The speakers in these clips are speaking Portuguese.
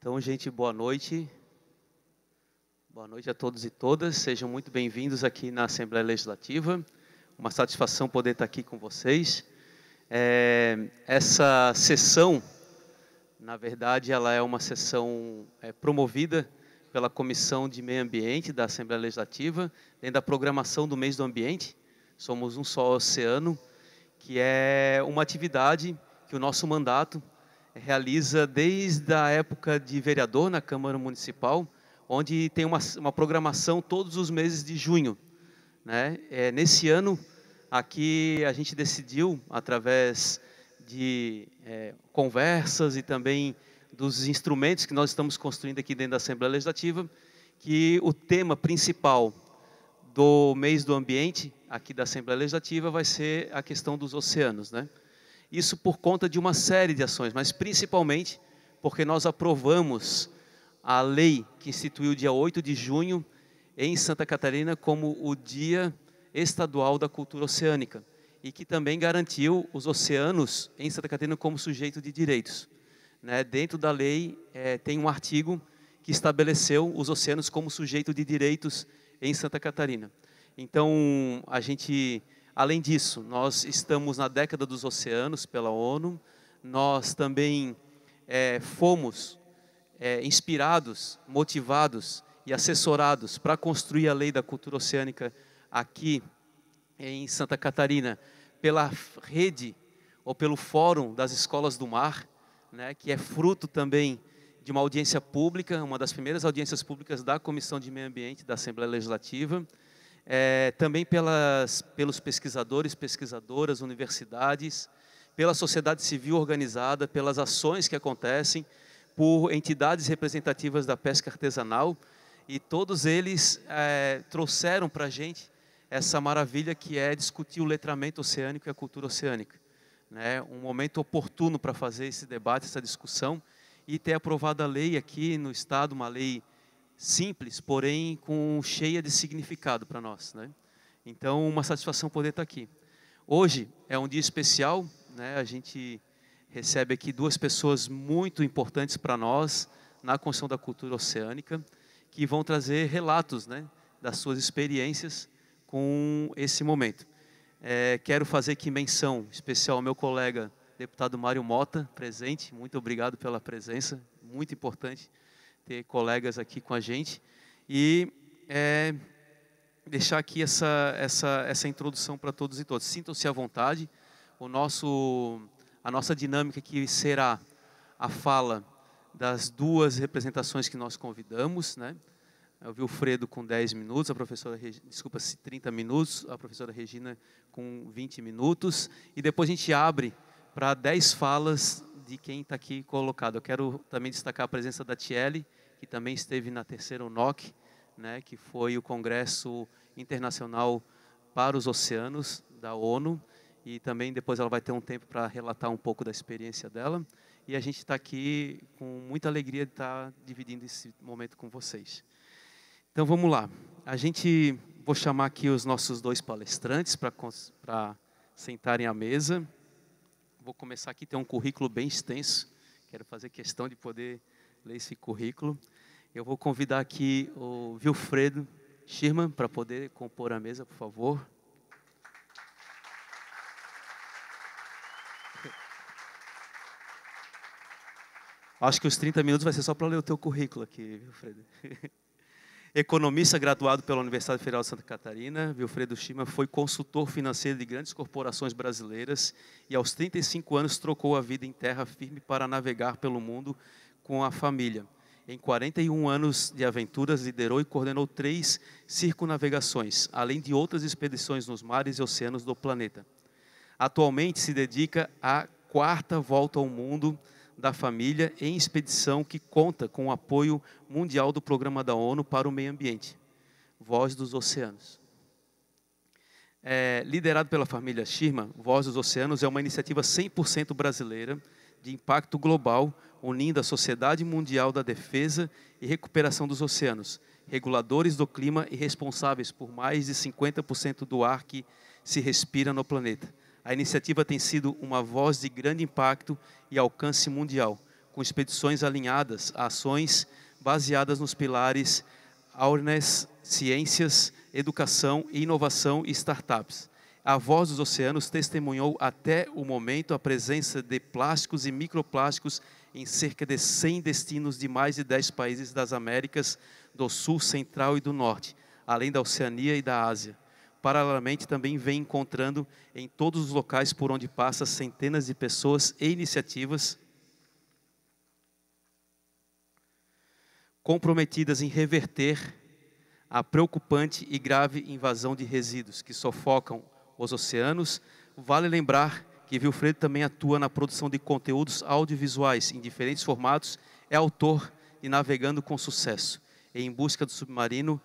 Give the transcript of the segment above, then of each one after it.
Então, gente, boa noite. Boa noite a todos e todas. Sejam muito bem-vindos aqui na Assembleia Legislativa. Uma satisfação poder estar aqui com vocês. Essa sessão, na verdade, ela é uma sessão promovida pela Comissão de Meio Ambiente da Assembleia Legislativa, dentro da programação do Mês do Ambiente. Somos um só oceano, que é uma atividade que o nosso mandato realiza desde a época de vereador na Câmara Municipal, onde tem uma programação todos os meses de junho, né? Nesse ano, aqui a gente decidiu, através de conversas e também dos instrumentos que nós estamos construindo aqui dentro da Assembleia Legislativa, que o tema principal do mês do ambiente, aqui da Assembleia Legislativa, vai ser a questão dos oceanos, né? Isso por conta de uma série de ações, mas principalmente porque nós aprovamos a lei que instituiu o dia 8 de junho em Santa Catarina como o Dia Estadual da Cultura Oceânica e que também garantiu os oceanos em Santa Catarina como sujeito de direitos, né? Dentro da lei tem um artigo que estabeleceu os oceanos como sujeito de direitos em Santa Catarina. Então, além disso, nós estamos na década dos oceanos pela ONU, nós também fomos inspirados, motivados e assessorados para construir a Lei da Cultura Oceânica aqui em Santa Catarina, pela rede ou pelo Fórum das Escolas do Mar, né, que é fruto também de uma audiência pública, uma das primeiras audiências públicas da Comissão de Meio Ambiente da Assembleia Legislativa, também pelos pesquisadores, pesquisadoras, universidades, pela sociedade civil organizada, pelas ações que acontecem, por entidades representativas da pesca artesanal, e todos eles trouxeram para a gente essa maravilha que é discutir o letramento oceânico e a cultura oceânica, né? Um momento oportuno para fazer esse debate, essa discussão, e ter aprovado a lei aqui no Estado, uma lei simples, porém cheia de significado para nós, né? Então, uma satisfação poder estar aqui. Hoje é um dia especial, né? A gente recebe aqui duas pessoas muito importantes para nós na construção da cultura oceânica, que vão trazer relatos, né, das suas experiências com esse momento. Quero fazer aqui menção especial ao meu colega deputado Mário Mota, presente. Muito obrigado pela presença, muito importante ter colegas aqui com a gente. E deixar aqui essa introdução para todos e todas. Sintam-se à vontade. A nossa dinâmica aqui será a fala das duas representações que nós convidamos, né? O Vilfredo com 10 minutos, a professora, 30 minutos, a professora Regina com 20 minutos. E depois a gente abre para 10 falas de quem está aqui colocado. Eu quero também destacar a presença da Tiele, que também esteve na terceira UNOC, né, que foi o Congresso Internacional para os Oceanos da ONU, e também depois ela vai ter um tempo para relatar um pouco da experiência dela. E a gente está aqui com muita alegria de estar dividindo esse momento com vocês. Então vamos lá. Vou chamar aqui os nossos dois palestrantes para sentarem à mesa. Vou começar aqui, tem um currículo bem extenso, quero fazer questão de poder ler esse currículo. Eu vou convidar aqui o Vilfredo Schirman para poder compor a mesa, por favor. Acho que os 30 minutos vai ser só para ler o teu currículo aqui, Vilfredo. Economista graduado pela Universidade Federal de Santa Catarina, Vilfredo Schirman foi consultor financeiro de grandes corporações brasileiras e aos 35 anos trocou a vida em terra firme para navegar pelo mundo com a família. Em 41 anos de aventuras, liderou e coordenou 3 circunnavegações, além de outras expedições nos mares e oceanos do planeta. Atualmente se dedica à 4ª volta ao mundo da família em expedição que conta com o apoio mundial do Programa da ONU para o Meio Ambiente, Voz dos Oceanos. Liderado pela família Schirman, Voz dos Oceanos é uma iniciativa 100% brasileira de impacto global, unindo a Sociedade Mundial da Defesa e Recuperação dos Oceanos, reguladores do clima e responsáveis por mais de 50% do ar que se respira no planeta. A iniciativa tem sido uma voz de grande impacto e alcance mundial, com expedições alinhadas a ações baseadas nos pilares Awareness, Ciências, Educação, Inovação e Startups. A Voz dos Oceanos testemunhou até o momento a presença de plásticos e microplásticos em cerca de 100 destinos de mais de 10 países das Américas do Sul, Central e do Norte, além da Oceania e da Ásia. Paralelamente, também vem encontrando em todos os locais por onde passa centenas de pessoas e iniciativas comprometidas em reverter a preocupante e grave invasão de resíduos que sufocam os oceanos. Vale lembrar que Vilfredo também atua na produção de conteúdos audiovisuais em diferentes formatos, é autor de Navegando com Sucesso, Em Busca do Submarino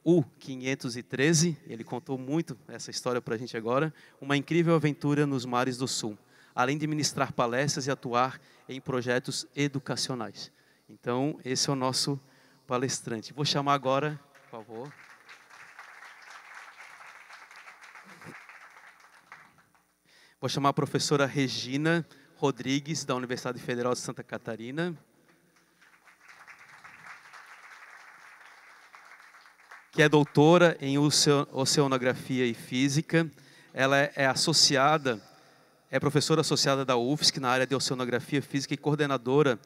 U-513, ele contou muito essa história para a gente agora, uma incrível aventura nos mares do Sul, além de ministrar palestras e atuar em projetos educacionais. Então, esse é o nosso palestrante. Vou chamar agora, por favor. Vou chamar a professora Regina Rodrigues, da Universidade Federal de Santa Catarina, que é doutora em Oceanografia e Física. Ela é professora associada da UFSC na área de Oceanografia Física e coordenadora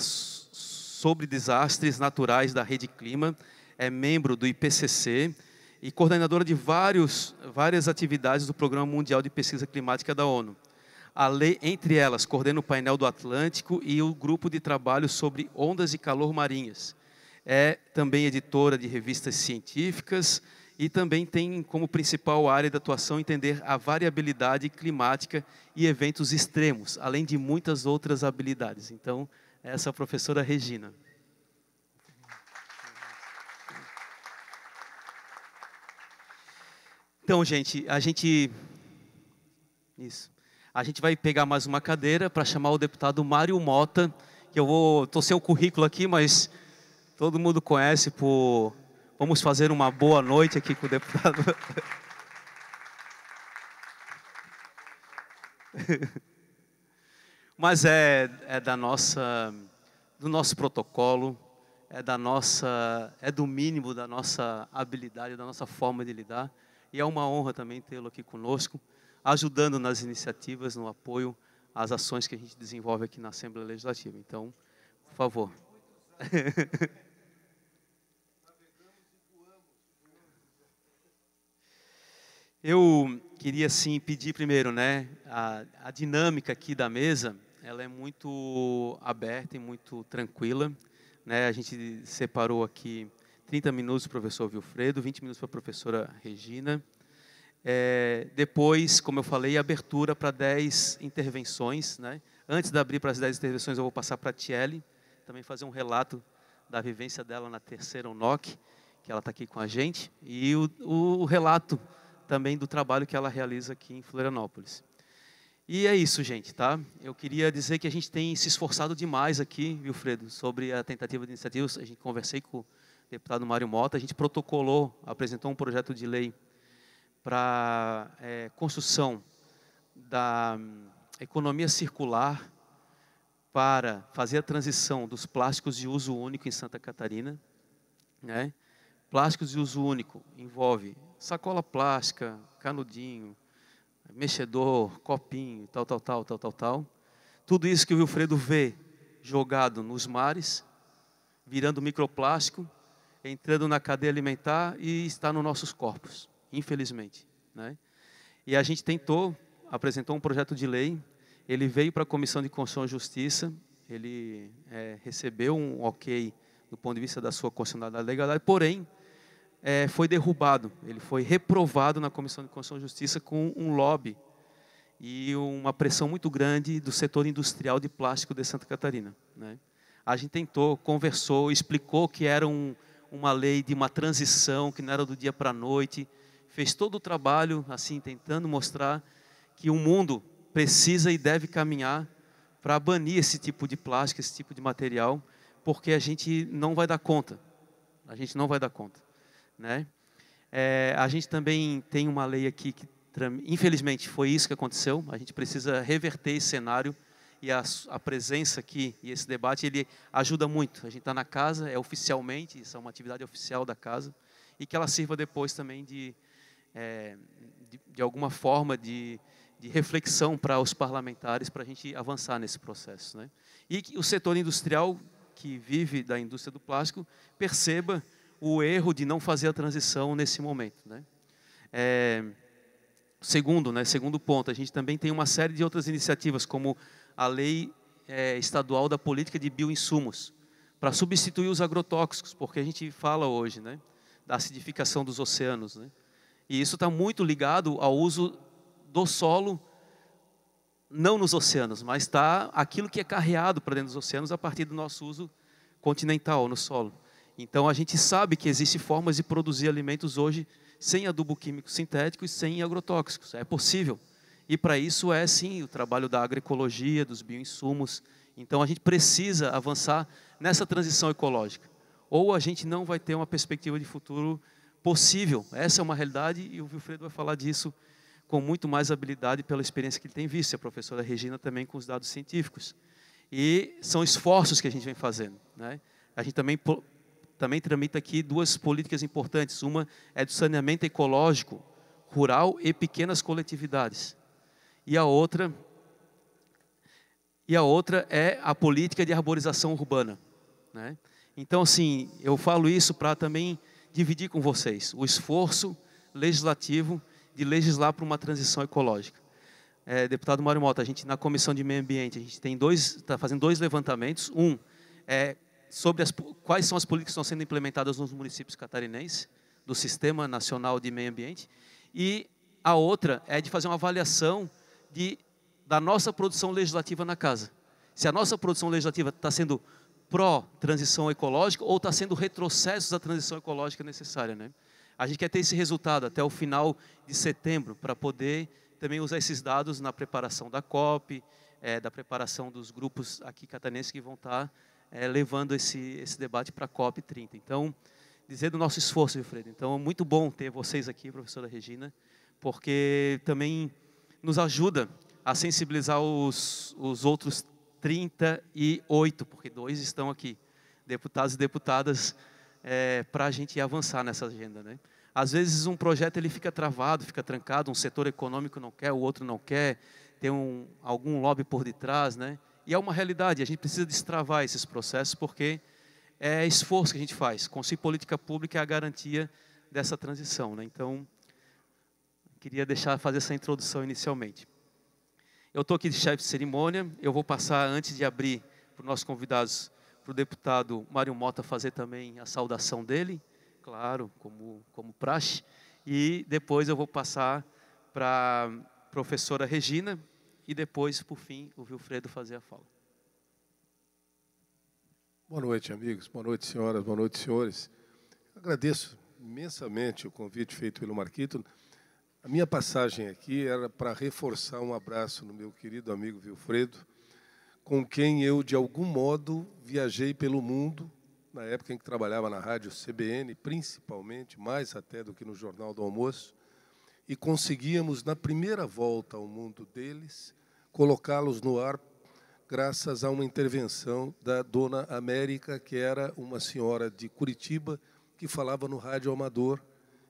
sobre desastres naturais da Rede Clima, é membro do IPCC e coordenadora de várias atividades do Programa Mundial de Pesquisa Climática da ONU. Entre elas, coordena o painel do Atlântico e o grupo de trabalho sobre ondas de calor marinhas. É também editora de revistas científicas e também tem como principal área de atuação entender a variabilidade climática e eventos extremos, além de muitas outras habilidades. Então, essa é a professora Regina. Então, gente, a gente vai pegar mais uma cadeira para chamar o deputado Mário Mota, que estou sem o currículo aqui, mas todo mundo conhece por... Vamos fazer uma boa noite aqui com o deputado. Mas é do nosso protocolo, é do mínimo da nossa habilidade, da nossa forma de lidar. E é uma honra também tê-lo aqui conosco, ajudando nas iniciativas, no apoio às ações que a gente desenvolve aqui na Assembleia Legislativa. Então, por favor. Eu queria, sim, pedir primeiro, né, a dinâmica aqui da mesa, ela é muito aberta e muito tranquila, né? A gente separou aqui 30 minutos para o professor Vilfredo, 20 minutos para a professora Regina. Depois, como eu falei, abertura para 10 intervenções, né? Antes de abrir para as 10 intervenções, eu vou passar para a Tiele, também fazer um relato da vivência dela na terceira UNOC, que ela está aqui com a gente, e o relato também do trabalho que ela realiza aqui em Florianópolis. E é isso, gente, tá? Eu queria dizer que a gente tem se esforçado demais aqui, Vilfredo, sobre a tentativa de iniciativa. A gente conversei com o deputado Mário Mota, a gente protocolou, apresentou um projeto de lei para construção da economia circular para fazer a transição dos plásticos de uso único em Santa Catarina, né? Plásticos de uso único envolve sacola plástica, canudinho, mexedor, copinho, tal. Tudo isso que o Vilfredo vê jogado nos mares, virando microplástico, entrando na cadeia alimentar e está nos nossos corpos, infelizmente, né? E a gente apresentou um projeto de lei, ele veio para a Comissão de Constituição e Justiça, ele recebeu um ok do ponto de vista da sua constitucionalidade e legalidade, porém, foi derrubado, ele foi reprovado na Comissão de Constituição e Justiça com um lobby e uma pressão muito grande do setor industrial de plástico de Santa Catarina, né? A gente tentou, conversou, explicou que era uma lei de uma transição, que não era do dia para a noite, fez todo o trabalho, assim, tentando mostrar que o mundo precisa e deve caminhar para banir esse tipo de plástico, esse tipo de material, porque a gente não vai dar conta, né? A gente também tem uma lei aqui que, infelizmente, foi isso que aconteceu. A gente precisa reverter esse cenário e a presença aqui e esse debate, ele ajuda muito. A gente está na casa, oficialmente, isso é uma atividade oficial da casa, e que ela sirva depois também de alguma forma de reflexão para os parlamentares, para a gente avançar nesse processo, né? E que o setor industrial, que vive da indústria do plástico, perceba o erro de não fazer a transição nesse momento, né? Segundo ponto, a gente também tem uma série de outras iniciativas, como a Lei Estadual da Política de Bioinsumos, para substituir os agrotóxicos, porque a gente fala hoje, né, da acidificação dos oceanos, né? E isso está muito ligado ao uso do solo, não nos oceanos, mas está aquilo que é carreado para dentro dos oceanos a partir do nosso uso continental no solo. Então, a gente sabe que existem formas de produzir alimentos hoje sem adubo químico sintético e sem agrotóxicos. É possível. E para isso sim, o trabalho da agroecologia, dos bioinsumos. Então, a gente precisa avançar nessa transição ecológica. Ou a gente não vai ter uma perspectiva de futuro possível. Essa é uma realidade e o Wilfredo vai falar disso com muito mais habilidade pela experiência que ele tem visto, e a professora Regina também com os dados científicos. E são esforços que a gente vem fazendo, né? A gente também tramita aqui duas políticas importantes. Uma é do saneamento ecológico, rural e pequenas coletividades. E a outra é a política de arborização urbana, né? Então, assim, eu falo isso para também dividir com vocês o esforço legislativo de legislar para uma transição ecológica. Deputado Mário Mota, a gente na Comissão de Meio Ambiente, a gente está fazendo 2 levantamentos. Um é sobre quais são as políticas que estão sendo implementadas nos municípios catarinenses, do Sistema Nacional de Meio Ambiente, e a outra é de fazer uma avaliação da nossa produção legislativa na casa. Se a nossa produção legislativa está sendo pró-transição ecológica ou está sendo retrocesso da transição ecológica necessária, né? A gente quer ter esse resultado até o final de setembro, para poder também usar esses dados na preparação da COP, da preparação dos grupos aqui catarinenses que vão estar levando esse debate para a COP 30. Então, dizer do nosso esforço, Wilfredo. Então, é muito bom ter vocês aqui, professora Regina, porque também nos ajuda a sensibilizar os outros 38, porque 2 estão aqui, deputados e deputadas, para a gente avançar nessa agenda, né? Às vezes um projeto ele fica travado, fica trancado, um setor econômico não quer, o outro não quer, tem algum lobby por detrás, né? E é uma realidade, a gente precisa destravar esses processos, porque é esforço que a gente faz. Construir política pública é a garantia dessa transição, né? Então, queria fazer essa introdução inicialmente. Eu estou aqui de chefe de cerimônia, eu vou passar, antes de abrir para os nossos convidados, para o deputado Mário Mota fazer também a saudação dele, claro, como praxe, e depois eu vou passar para a professora Regina, e depois, por fim, o Wilfredo fazer a fala. Boa noite, amigos. Boa noite, senhoras. Boa noite, senhores. Agradeço imensamente o convite feito pelo Marquito. A minha passagem aqui era para reforçar um abraço no meu querido amigo Wilfredo, com quem eu, de algum modo, viajei pelo mundo, na época em que trabalhava na rádio CBN, principalmente, mais até do que no Jornal do Almoço, e conseguíamos, na primeira volta ao mundo deles, colocá-los no ar graças a uma intervenção da Dona América, que era uma senhora de Curitiba, que falava no rádio amador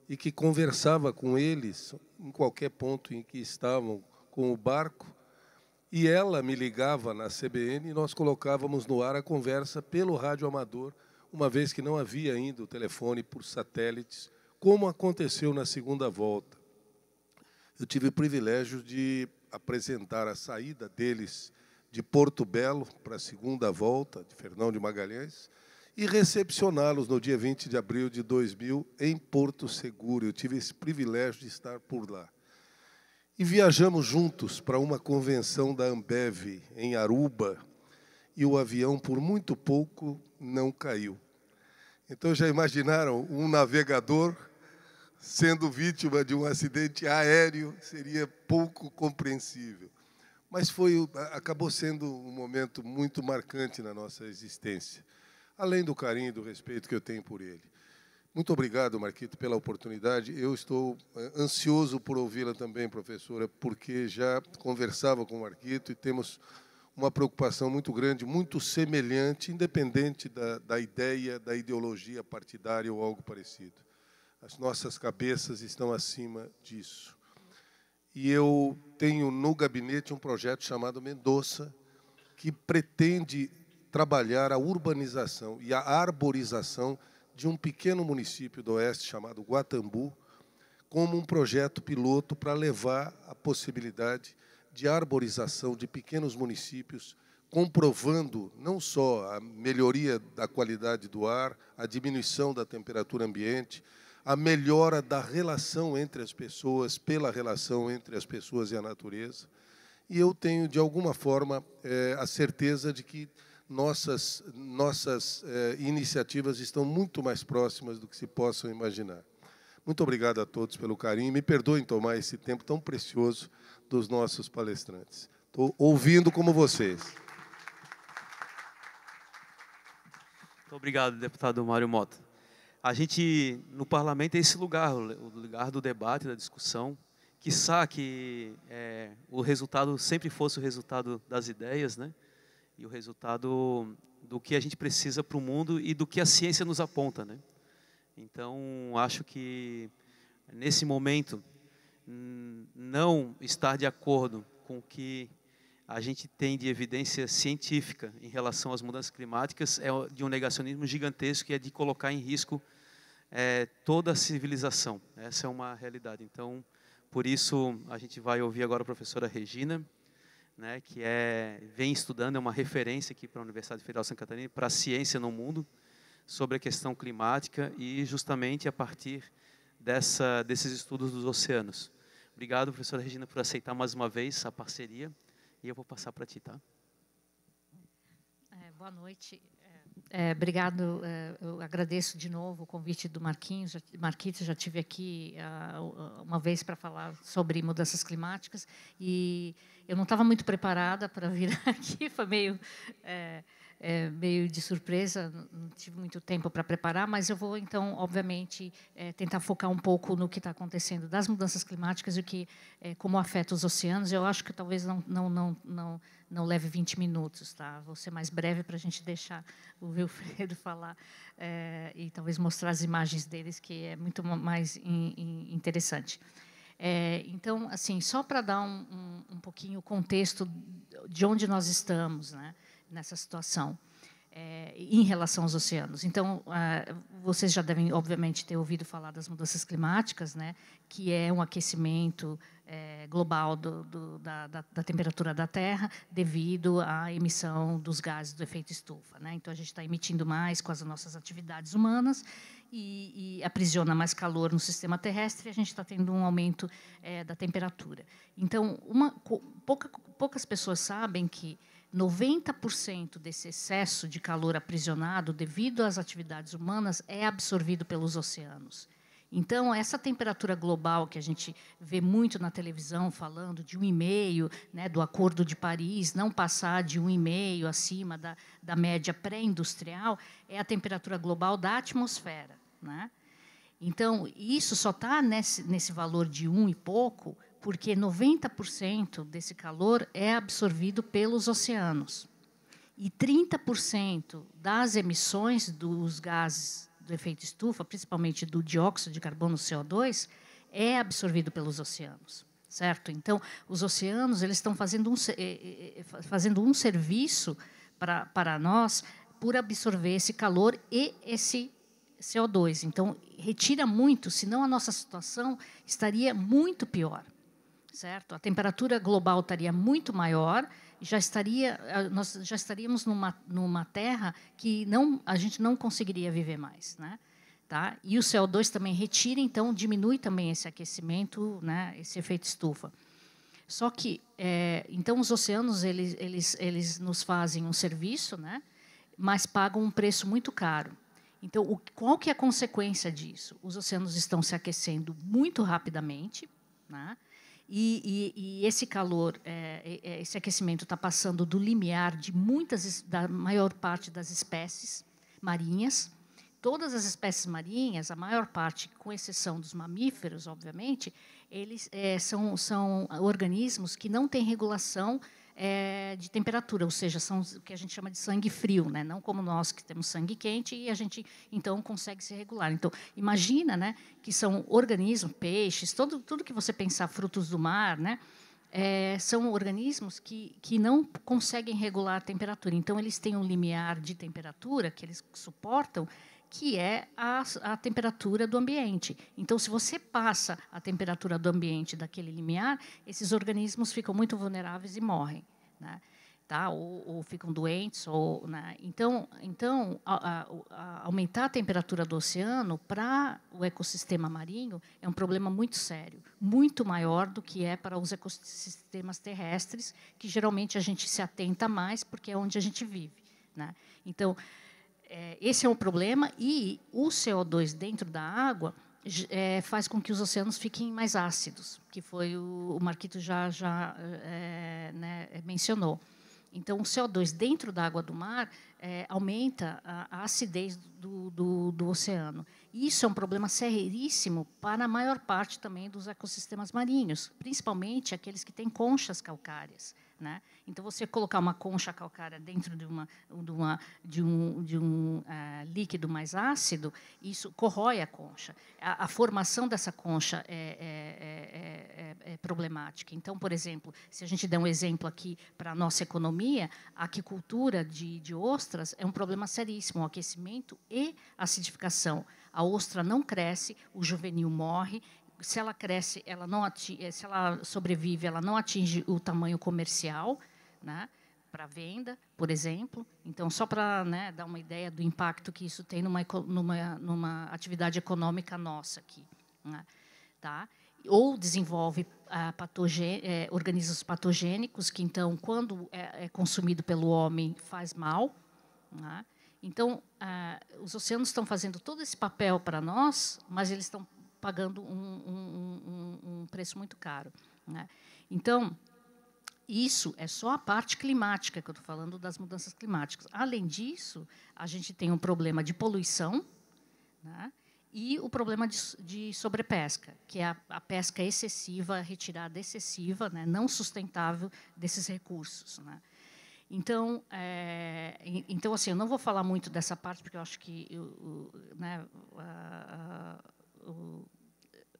e que conversava com eles em qualquer ponto em que estavam com o barco, e ela me ligava na CBN e nós colocávamos no ar a conversa pelo rádio amador, uma vez que não havia ainda o telefone por satélites, como aconteceu na segunda volta. Eu tive o privilégio de apresentar a saída deles de Porto Belo para a segunda volta, de Fernão de Magalhães, e recepcioná-los no dia 20 de abril de 2000 em Porto Seguro. Eu tive esse privilégio de estar por lá. E viajamos juntos para uma convenção da Ambev em Aruba, e o avião, por muito pouco, não caiu. Então, já imaginaram um navegador sendo vítima de um acidente aéreo? Seria pouco compreensível. Mas acabou sendo um momento muito marcante na nossa existência, além do carinho e do respeito que eu tenho por ele. Muito obrigado, Marquito, pela oportunidade. Eu estou ansioso por ouvi-la também, professora, porque já conversava com o Marquito e temos uma preocupação muito grande, muito semelhante, independente da ideia, da ideologia partidária ou algo parecido. As nossas cabeças estão acima disso. E eu tenho no gabinete um projeto chamado Mendoza, que pretende trabalhar a urbanização e a arborização de um pequeno município do Oeste chamado Guatambu, como um projeto piloto para levar a possibilidade de arborização de pequenos municípios, comprovando não só a melhoria da qualidade do ar, a diminuição da temperatura ambiente, a melhora da relação entre as pessoas, pela relação entre as pessoas e a natureza. E eu tenho, de alguma forma, a certeza de que nossas iniciativas estão muito mais próximas do que se possam imaginar. Muito obrigado a todos pelo carinho. Me perdoem tomar esse tempo tão precioso dos nossos palestrantes. Estou ouvindo como vocês. Muito obrigado, deputado Mário Mota. A gente, no parlamento, é esse lugar, o lugar do debate, da discussão. Quiçá que o resultado sempre fosse o resultado das ideias, né? E o resultado do que a gente precisa para o mundo e do que a ciência nos aponta, né? Então, acho que, nesse momento, não estar de acordo com o que a gente tem de evidência científica em relação às mudanças climáticas é de um negacionismo gigantesco, que é de colocar em risco toda a civilização. Essa é uma realidade. Então, por isso, a gente vai ouvir agora a professora Regina, né, que vem estudando, é uma referência aqui para a Universidade Federal de Santa Catarina, para a ciência no mundo, sobre a questão climática e justamente a partir desses estudos dos oceanos. Obrigado, professora Regina, por aceitar mais uma vez a parceria, e eu vou passar para ti, tá? Boa noite. Obrigado, eu agradeço de novo o convite do Marquinhos. Marquitos, já estive aqui uma vez para falar sobre mudanças climáticas, e eu não estava muito preparada para vir aqui, foi meio de surpresa, não tive muito tempo para preparar, mas eu vou, então, obviamente, tentar focar um pouco no que está acontecendo das mudanças climáticas e como afeta os oceanos. Eu acho que talvez não leve 20 minutos, tá? Vou ser mais breve para a gente deixar o Wilfredo falar e talvez mostrar as imagens deles, que é muito mais interessante. Então, assim, só para dar um pouquinho o contexto de onde nós estamos, né, nessa situação, em relação aos oceanos. Então, vocês já devem, obviamente, ter ouvido falar das mudanças climáticas, né, que é um aquecimento global da temperatura da Terra devido à emissão dos gases do efeito estufa, né? Então, a gente está emitindo mais com as nossas atividades humanas e aprisiona mais calor no sistema terrestre, e a gente está tendo um aumento da temperatura. Então, poucas pessoas sabem que 90% desse excesso de calor aprisionado devido às atividades humanas é absorvido pelos oceanos. Então, essa temperatura global que a gente vê muito na televisão falando de 1,5, né, do Acordo de Paris, não passar de 1,5 acima da média pré-industrial, é a temperatura global da atmosfera, né? Então, isso só está nesse valor de 1 e pouco, porque 90% desse calor é absorvido pelos oceanos. E 30% das emissões dos gases do efeito estufa, principalmente do dióxido de carbono, CO2, é absorvido pelos oceanos, certo? Então, os oceanos eles estão fazendo um serviço para nós por absorver esse calor e esse CO2. Então, retira muito, senão a nossa situação estaria muito pior. Certo? A temperatura global estaria muito maior, nós já estaríamos numa terra que a gente não conseguiria viver mais, né? Tá? E o CO2 também retira, então diminui também esse aquecimento, né? Esse efeito estufa. Só que, então, os oceanos eles nos fazem um serviço, né? Mas pagam um preço muito caro. Então, qual que é a consequência disso? Os oceanos estão se aquecendo muito rapidamente, né? E esse calor, esse aquecimento está passando do limiar da maior parte das espécies marinhas. Todas as espécies marinhas, a maior parte, com exceção dos mamíferos, obviamente, eles são organismos que não têm regulação de temperatura, ou seja, são o que a gente chama de sangue frio, né? Não como nós que temos sangue quente e a gente então consegue se regular. Então, imagina, né, que são organismos, peixes, tudo que você pensar, frutos do mar, né? São organismos que não conseguem regular a temperatura. Então, eles têm um limiar de temperatura que eles suportam, que é a temperatura do ambiente. Então, se você passa a temperatura do ambiente daquele limiar, esses organismos ficam muito vulneráveis e morrem, né? Tá? Ou ficam doentes. Né? Então aumentar a temperatura do oceano para o ecossistema marinho é um problema muito sério, muito maior do que é para os ecossistemas terrestres, que geralmente a gente se atenta mais porque é onde a gente vive, né? Então, esse é um problema, e o CO2 dentro da água faz com que os oceanos fiquem mais ácidos, que foi o Marquito já né, mencionou. Então, o CO2 dentro da água do mar aumenta a acidez do oceano. E isso é um problema seríssimo para a maior parte também dos ecossistemas marinhos, principalmente aqueles que têm conchas calcárias, né? Então, você colocar uma concha calcária dentro de um líquido mais ácido, isso corrói a concha. A formação dessa concha é problemática. Então, por exemplo, se a gente der um exemplo aqui para a nossa economia, a aquicultura de ostras é um problema seríssimo, o aquecimento e a acidificação. A ostra não cresce, o juvenil morre. Se ela cresce, se ela sobrevive, ela não atinge o tamanho comercial, né, para venda, por exemplo. Então, só para, né, dar uma ideia do impacto que isso tem numa atividade econômica nossa aqui, né, tá? Ou desenvolve organismos patogênicos que, então, quando é consumido pelo homem, faz mal, né? Então, os oceanos estão fazendo todo esse papel para nós, mas eles estão pagando um preço muito caro, né? Então, isso é só a parte climática que eu estou falando, das mudanças climáticas. Além disso, a gente tem um problema de poluição, né, e o problema de sobrepesca, que é a pesca excessiva, a retirada excessiva, né, não sustentável desses recursos, né? Então, assim, eu não vou falar muito dessa parte, porque eu acho que né,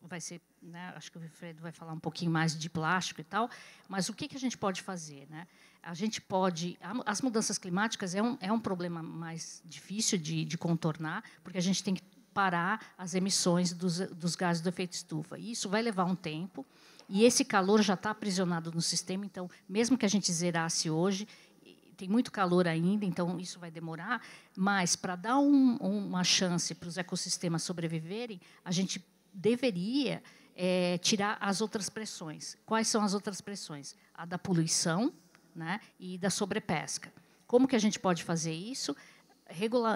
vai ser, né, acho que o Wilfredo vai falar um pouquinho mais de plástico e tal, mas o que a gente pode fazer, né? A gente pode, as mudanças climáticas é um problema mais difícil de contornar, porque a gente tem que parar as emissões dos gases do efeito estufa. E isso vai levar um tempo, e esse calor já está aprisionado no sistema, então, mesmo que a gente zerasse hoje, tem muito calor ainda, então isso vai demorar, mas para dar uma chance para os ecossistemas sobreviverem, a gente deveria tirar as outras pressões. Quais são as outras pressões? A da poluição, né, e da sobrepesca. Como que a gente pode fazer isso?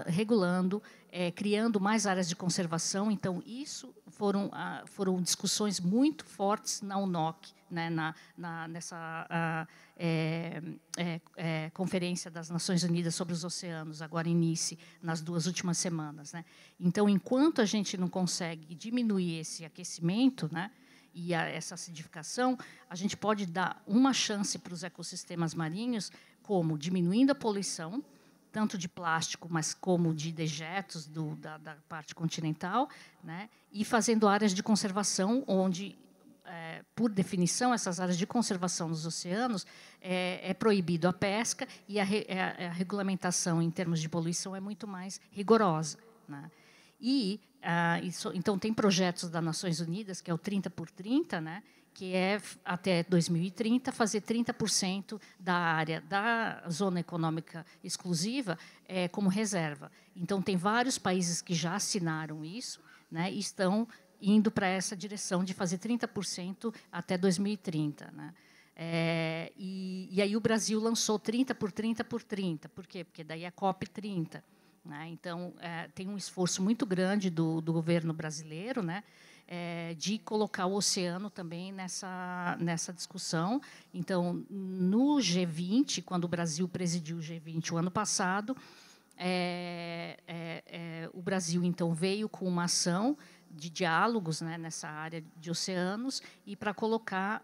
Regulando, criando mais áreas de conservação. Então, isso foram discussões muito fortes na UNOC, né, nessa Conferência das Nações Unidas sobre os Oceanos, agora em Nice, nas 2 últimas semanas, né? Então, enquanto a gente não consegue diminuir esse aquecimento, né, e essa acidificação, a gente pode dar uma chance para os ecossistemas marinhos, como diminuindo a poluição, tanto de plástico, mas como de dejetos da parte continental, né, e fazendo áreas de conservação, onde, por definição, essas áreas de conservação nos oceanos é proibido a pesca e a regulamentação em termos de poluição é muito mais rigorosa, né? E então tem projetos das Nações Unidas, que é o 30 por 30, né, que é, até 2030, fazer 30% da área da zona econômica exclusiva como reserva. Então, tem vários países que já assinaram isso, né, e estão indo para essa direção de fazer 30% até 2030. Né? E aí o Brasil lançou 30 por 30 por 30. Por quê? Porque daí é COP30. Né? Então, tem um esforço muito grande do governo brasileiro, né, de colocar o oceano também nessa discussão. Então, no G20, quando o Brasil presidiu o G20 o ano passado, o Brasil então veio com uma ação de diálogos, né, nessa área de oceanos e para colocar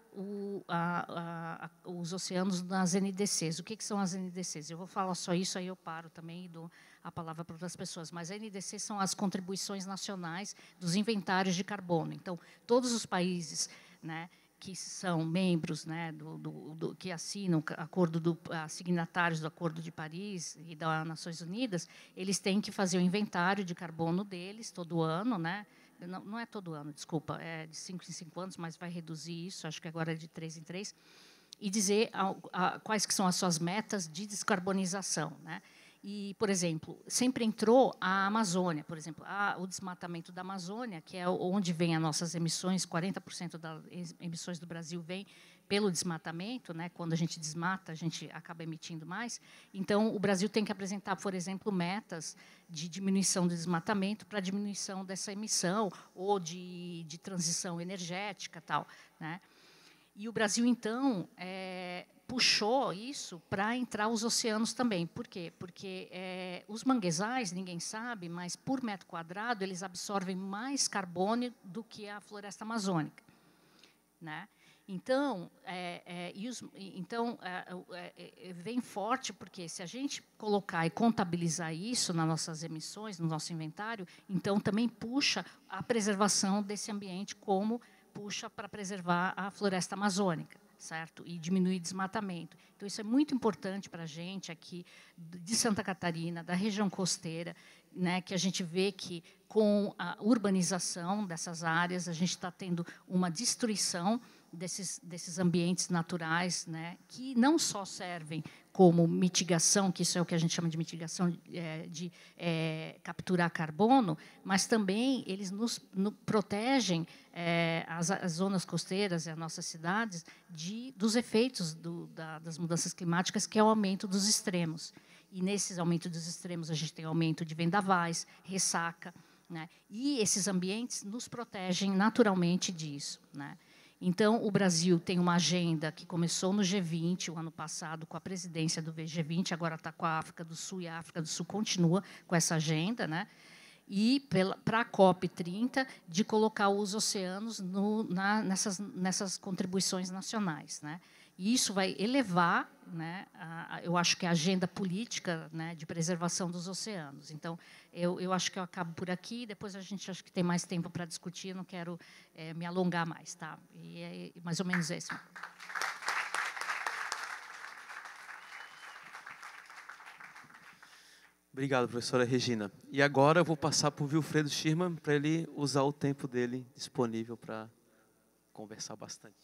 os oceanos nas NDCs. O que são as NDCs? Eu vou falar só isso, aí eu paro também e dou a palavra para outras pessoas. Mas as NDCs são as contribuições nacionais dos inventários de carbono. Então, todos os países, né, que são membros, né, que assinam signatários do Acordo de Paris e das Nações Unidas, eles têm que fazer o inventário de carbono deles todo ano, né? Não é todo ano, desculpa, é de 5 em 5 anos, mas vai reduzir isso, acho que agora é de 3 em 3, e dizer quais que são as suas metas de descarbonização, né? E, por exemplo, sempre entrou a Amazônia, por exemplo, o desmatamento da Amazônia, que é onde vem as nossas emissões, 40% das emissões do Brasil vem pelo desmatamento, né? Quando a gente desmata, a gente acaba emitindo mais. Então, o Brasil tem que apresentar, por exemplo, metas de diminuição do desmatamento para diminuição dessa emissão ou de transição energética, tal, né? E o Brasil, então, puxou isso para entrar os oceanos também. Por quê? Porque os manguezais, ninguém sabe, mas por metro quadrado eles absorvem mais carbono do que a floresta amazônica, né? Então, vem forte, porque se a gente colocar e contabilizar isso nas nossas emissões, no nosso inventário, então também puxa a preservação desse ambiente, como puxa para preservar a floresta amazônica, certo? E diminuir desmatamento. Então, isso é muito importante para a gente aqui de Santa Catarina, da região costeira, né, que a gente vê que, com a urbanização dessas áreas, a gente está tendo uma destruição desses ambientes naturais, né, que não só servem como mitigação, que isso é o que a gente chama de mitigação, de capturar carbono, mas também eles nos protegem, as zonas costeiras e as nossas cidades, dos efeitos das mudanças climáticas, que é o aumento dos extremos. E, nesses aumentos dos extremos, a gente tem aumento de vendavais, ressaca, né, e esses ambientes nos protegem naturalmente disso, né. Então, o Brasil tem uma agenda que começou no G20, o ano passado, com a presidência do G20, agora está com a África do Sul, e a África do Sul continua com essa agenda, né? E para a COP30, de colocar os oceanos nessas contribuições nacionais, né? E isso vai elevar, né, eu acho que a agenda política, né, de preservação dos oceanos. Então, eu acho que eu acabo por aqui, depois a gente acho que tem mais tempo para discutir, não quero me alongar mais, tá? E é mais ou menos isso. Obrigado, professora Regina. E agora eu vou passar para o Wilfredo Schirman, para ele usar o tempo dele disponível para conversar bastante.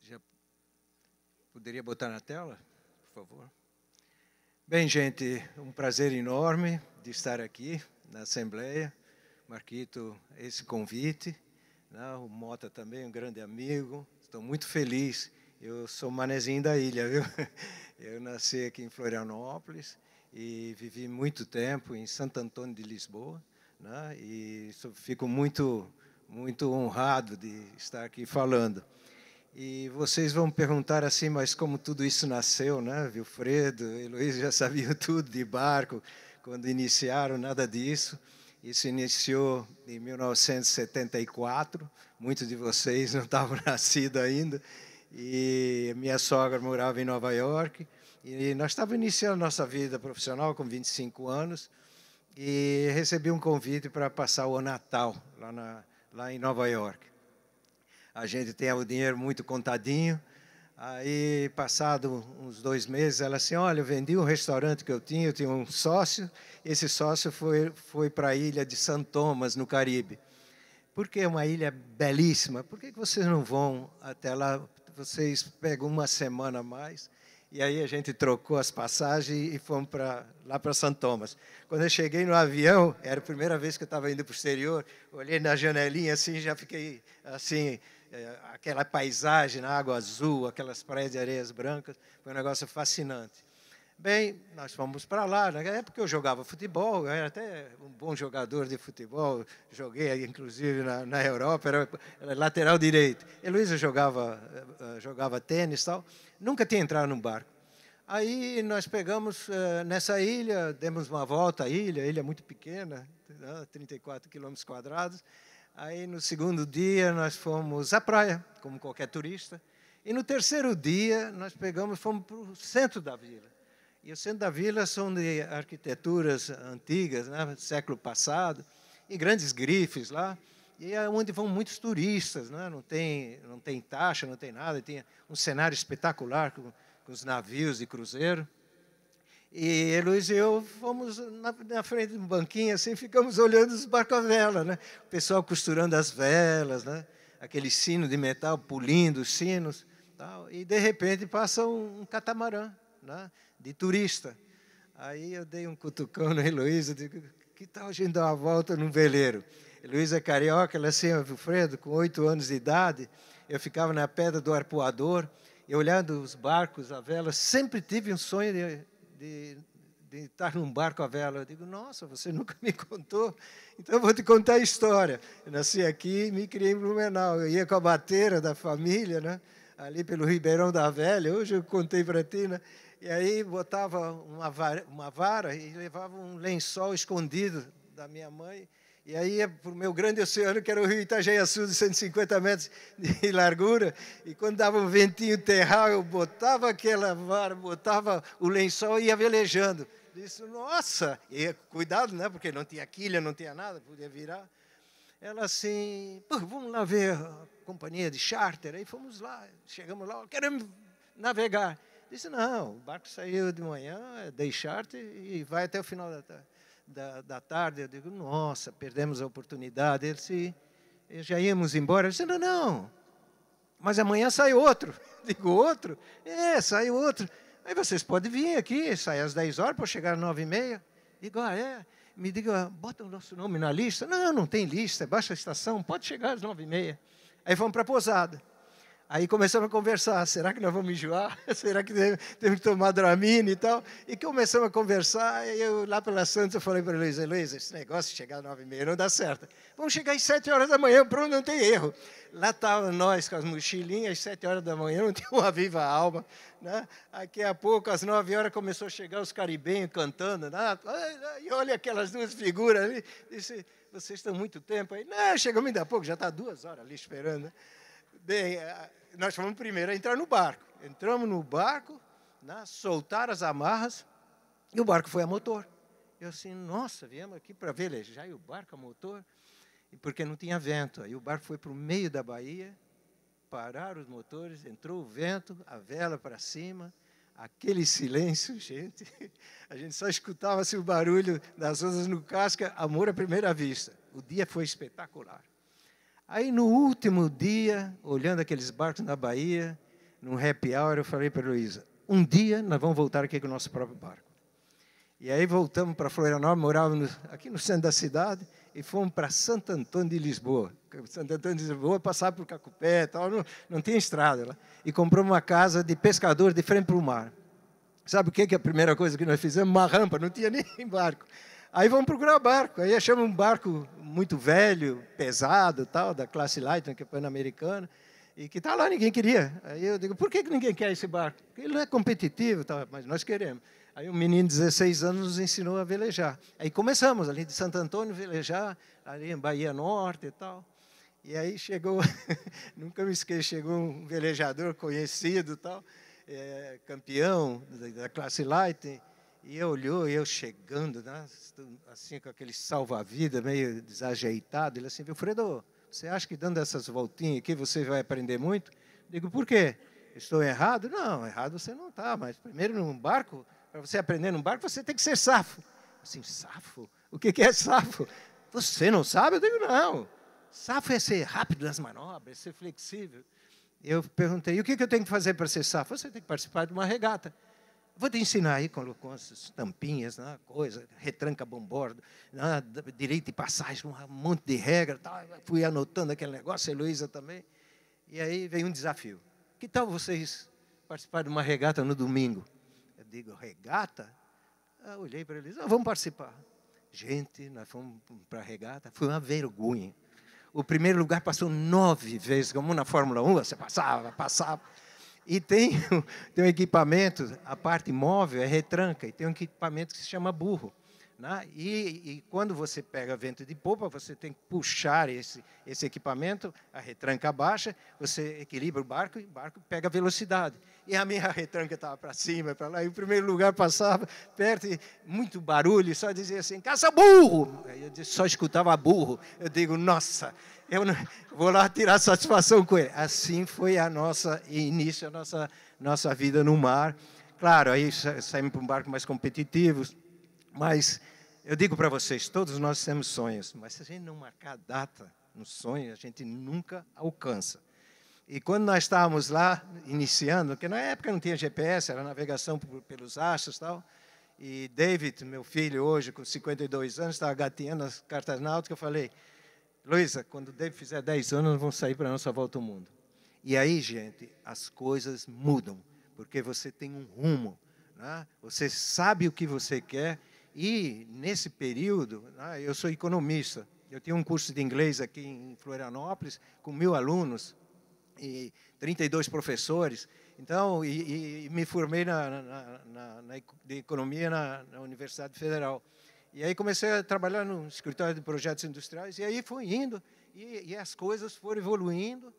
Já poderia botar na tela, por favor? Bem, gente, um prazer enorme de estar aqui na Assembleia. Marquito, esse convite, né? O Mota também, um grande amigo. Estou muito feliz. Eu sou manezinho da ilha, viu? Eu nasci aqui em Florianópolis e vivi muito tempo em Santo Antônio de Lisboa, né? E fico muito honrado de estar aqui falando. E vocês vão perguntar assim, mas como tudo isso nasceu, né? Wilfredo, Heloísa já sabiam tudo de barco, quando iniciaram, nada disso. Isso iniciou em 1974, muitos de vocês não estavam nascidos ainda, e minha sogra morava em Nova York, e nós estávamos iniciando nossa vida profissional com 25 anos, e recebi um convite para passar o Natal lá em Nova York. A gente tem o dinheiro muito contadinho. Aí, passado uns 2 meses, ela assim, olha, eu vendi um restaurante que eu tinha um sócio, esse sócio foi para a ilha de São Tomás, no Caribe. Porque é uma ilha belíssima, por que vocês não vão até lá? Vocês pegam uma semana a mais. E aí a gente trocou as passagens e fomos lá para São Tomás. Quando eu cheguei no avião, era a primeira vez que eu estava indo para o exterior, olhei na janelinha assim, já fiquei assim, aquela paisagem na água azul, aquelas praias de areias brancas, foi um negócio fascinante. Bem, nós fomos para lá, na época eu jogava futebol, eu era até um bom jogador de futebol, joguei inclusive na Europa, era lateral direito. Heloísa jogava tênis e tal, nunca tinha entrado num barco. Aí nós pegamos nessa ilha, demos uma volta à ilha, a ilha é muito pequena, 34 quilômetros quadrados. Aí no segundo dia nós fomos à praia, como qualquer turista. E no terceiro dia nós fomos para o centro da vila. E o centro da vila são de arquiteturas antigas, né, século passado, e grandes grifes lá. E é onde vão muitos turistas, né? Não tem taxa, não tem nada. Tem um cenário espetacular com os navios de cruzeiro. E Heloísa e eu fomos na frente de um banquinho, assim, ficamos olhando os barcos à vela, né? O pessoal costurando as velas, né? Aquele sino de metal, pulindo os sinos. Tal. E, de repente, passa um catamarã, né? De turista. Aí eu dei um cutucão na Heloísa, digo, que tal a gente dar uma volta num veleiro? Heloísa é carioca, ela é assim, Wilfredo, com 8 anos de idade, eu ficava na pedra do arpoador, e olhando os barcos à vela, sempre tive um sonho de estar num barco à vela. Eu digo, nossa, você nunca me contou, então eu vou te contar a história. Eu nasci aqui e me criei em Blumenau. Eu ia com a bateira da família, né, ali pelo Ribeirão da Velha, hoje eu contei para ti, né, e aí botava uma vara e levava um lençol escondido da minha mãe, e aí ia para o meu grande oceano, que era o rio Itajaí-Açu, de 150 metros de largura, e quando dava um ventinho terral, eu botava aquela vara, botava o lençol e ia velejando. Disse, nossa, e cuidado, né, porque não tinha quilha, não tinha nada, podia virar. Ela assim, vamos lá ver a companhia de charter. Aí fomos lá, chegamos lá, queremos navegar. Disse, não, o barco saiu de manhã, é day charter, e vai até o final da tarde. Eu digo, nossa, perdemos a oportunidade. Ele disse, já íamos embora. Eu disse, não, mas amanhã sai outro. Digo, outro? É, sai outro. Aí vocês podem vir aqui, sai às 10 horas para chegar às 9h30. Digo, é. Me diga, bota o nosso nome na lista. Não tem lista, baixa a estação, pode chegar às 9h30. Aí fomos para a pousada. Aí começamos a conversar, será que nós vamos enjoar? Será que temos que tomar Dramine e tal? E começamos a conversar, e eu lá pela Santos eu falei para a Heloísa, esse negócio de chegar às 9h30 não dá certo. Vamos chegar às 7 horas da manhã, pronto, não tem erro. Lá estavam nós com as mochilinhas, às 7 horas da manhã, não tinha uma viva alma. Né? Daqui a pouco, às 9 horas, começou a chegar os caribenhos cantando. Né? E olha aquelas duas figuras ali. Disse, vocês estão muito tempo aí? Não, chegamos ainda há pouco, já está 2 horas ali esperando. Né? Bem, nós fomos primeiro a entrar no barco. Entramos no barco, né, soltaram as amarras e o barco foi a motor. Eu assim, nossa, viemos aqui para velejar e o barco a motor, e porque não tinha vento. Aí o barco foi para o meio da baía, pararam os motores, entrou o vento, a vela para cima, aquele silêncio, gente. A gente só escutava assim, o barulho das ondas no casca, amor à primeira vista. O dia foi espetacular. Aí, no último dia, olhando aqueles barcos na Bahia, num happy hour, eu falei para a Heloísa, um dia nós vamos voltar aqui com o nosso próprio barco. E aí voltamos para Florianópolis, morávamos aqui no centro da cidade, e fomos para Santo Antônio de Lisboa. Santo Antônio de Lisboa passava por Cacupé e tal, não tinha estrada lá. E compramos uma casa de pescador de frente para o mar. Sabe o que é a primeira coisa que nós fizemos? Uma rampa, não tinha nem barco. Aí vamos procurar barco. Aí achamos um barco muito velho, pesado, tal, da classe Light, que é pan-americana, e que está lá, ninguém queria. Aí eu digo, por que ninguém quer esse barco? Porque ele não é competitivo, tal, mas nós queremos. Aí um menino de 16 anos nos ensinou a velejar. Aí começamos ali de Santo Antônio a velejar, ali em Bahia Norte e tal. E aí chegou, nunca me esqueço, chegou um velejador conhecido, tal, campeão da classe Light. E olhou, eu chegando, né, assim, com aquele salva-vida meio desajeitado. Ele assim, Wilfredo, você acha que dando essas voltinhas aqui você vai aprender muito? Digo, por quê? Estou errado? Não, errado você não está, mas primeiro num barco, para você aprender num barco, você tem que ser safo. Assim, safo? O que é safo? Você não sabe? Eu digo, não. Safo é ser rápido nas manobras, ser flexível. Eu perguntei, e o que eu tenho que fazer para ser safo? Você tem que participar de uma regata. Vou te ensinar aí, colocou as tampinhas, né, coisa, retranca bombordo, né, direito de passagem, um monte de regra, tal. Fui anotando aquele negócio, a Heloísa também. E aí veio um desafio. Que tal vocês participarem de uma regata no domingo? Eu digo, regata? Eu olhei para eles, vamos participar. Gente, nós fomos para a regata, foi uma vergonha. O primeiro lugar passou 9 vezes, como na Fórmula 1, você passava. E tem um equipamento, a parte móvel é retranca, e tem um equipamento que se chama burro. Né? E quando você pega vento de popa, você tem que puxar esse equipamento, a retranca baixa, você equilibra o barco pega velocidade. E a minha retranca estava para cima, para lá, e o primeiro lugar passava perto, e muito barulho, só dizia assim, caça burro! Aí eu só escutava burro. Eu digo, nossa, eu não, vou lá tirar satisfação com ele. Assim foi início a nossa vida no mar. Claro, aí saímos para um barco mais competitivo. Mas eu digo para vocês, todos nós temos sonhos, mas se a gente não marcar a data no sonho, a gente nunca alcança. E quando nós estávamos lá, iniciando, porque na época não tinha GPS, era navegação pelos astros e tal, e David, meu filho hoje, com 52 anos, estava gatinhando as cartas náuticas, eu falei, Luísa, quando o David fizer 10 anos, nós vamos sair para a nossa volta ao mundo. E aí, gente, as coisas mudam, porque você tem um rumo, né? Você sabe o que você quer. E, nesse período, eu sou economista. Eu tinha um curso de inglês aqui em Florianópolis, com 1000 alunos e 32 professores. Então, me formei de economia na Universidade Federal. E aí comecei a trabalhar no escritório de projetos industriais, e aí foi indo, e as coisas foram evoluindo.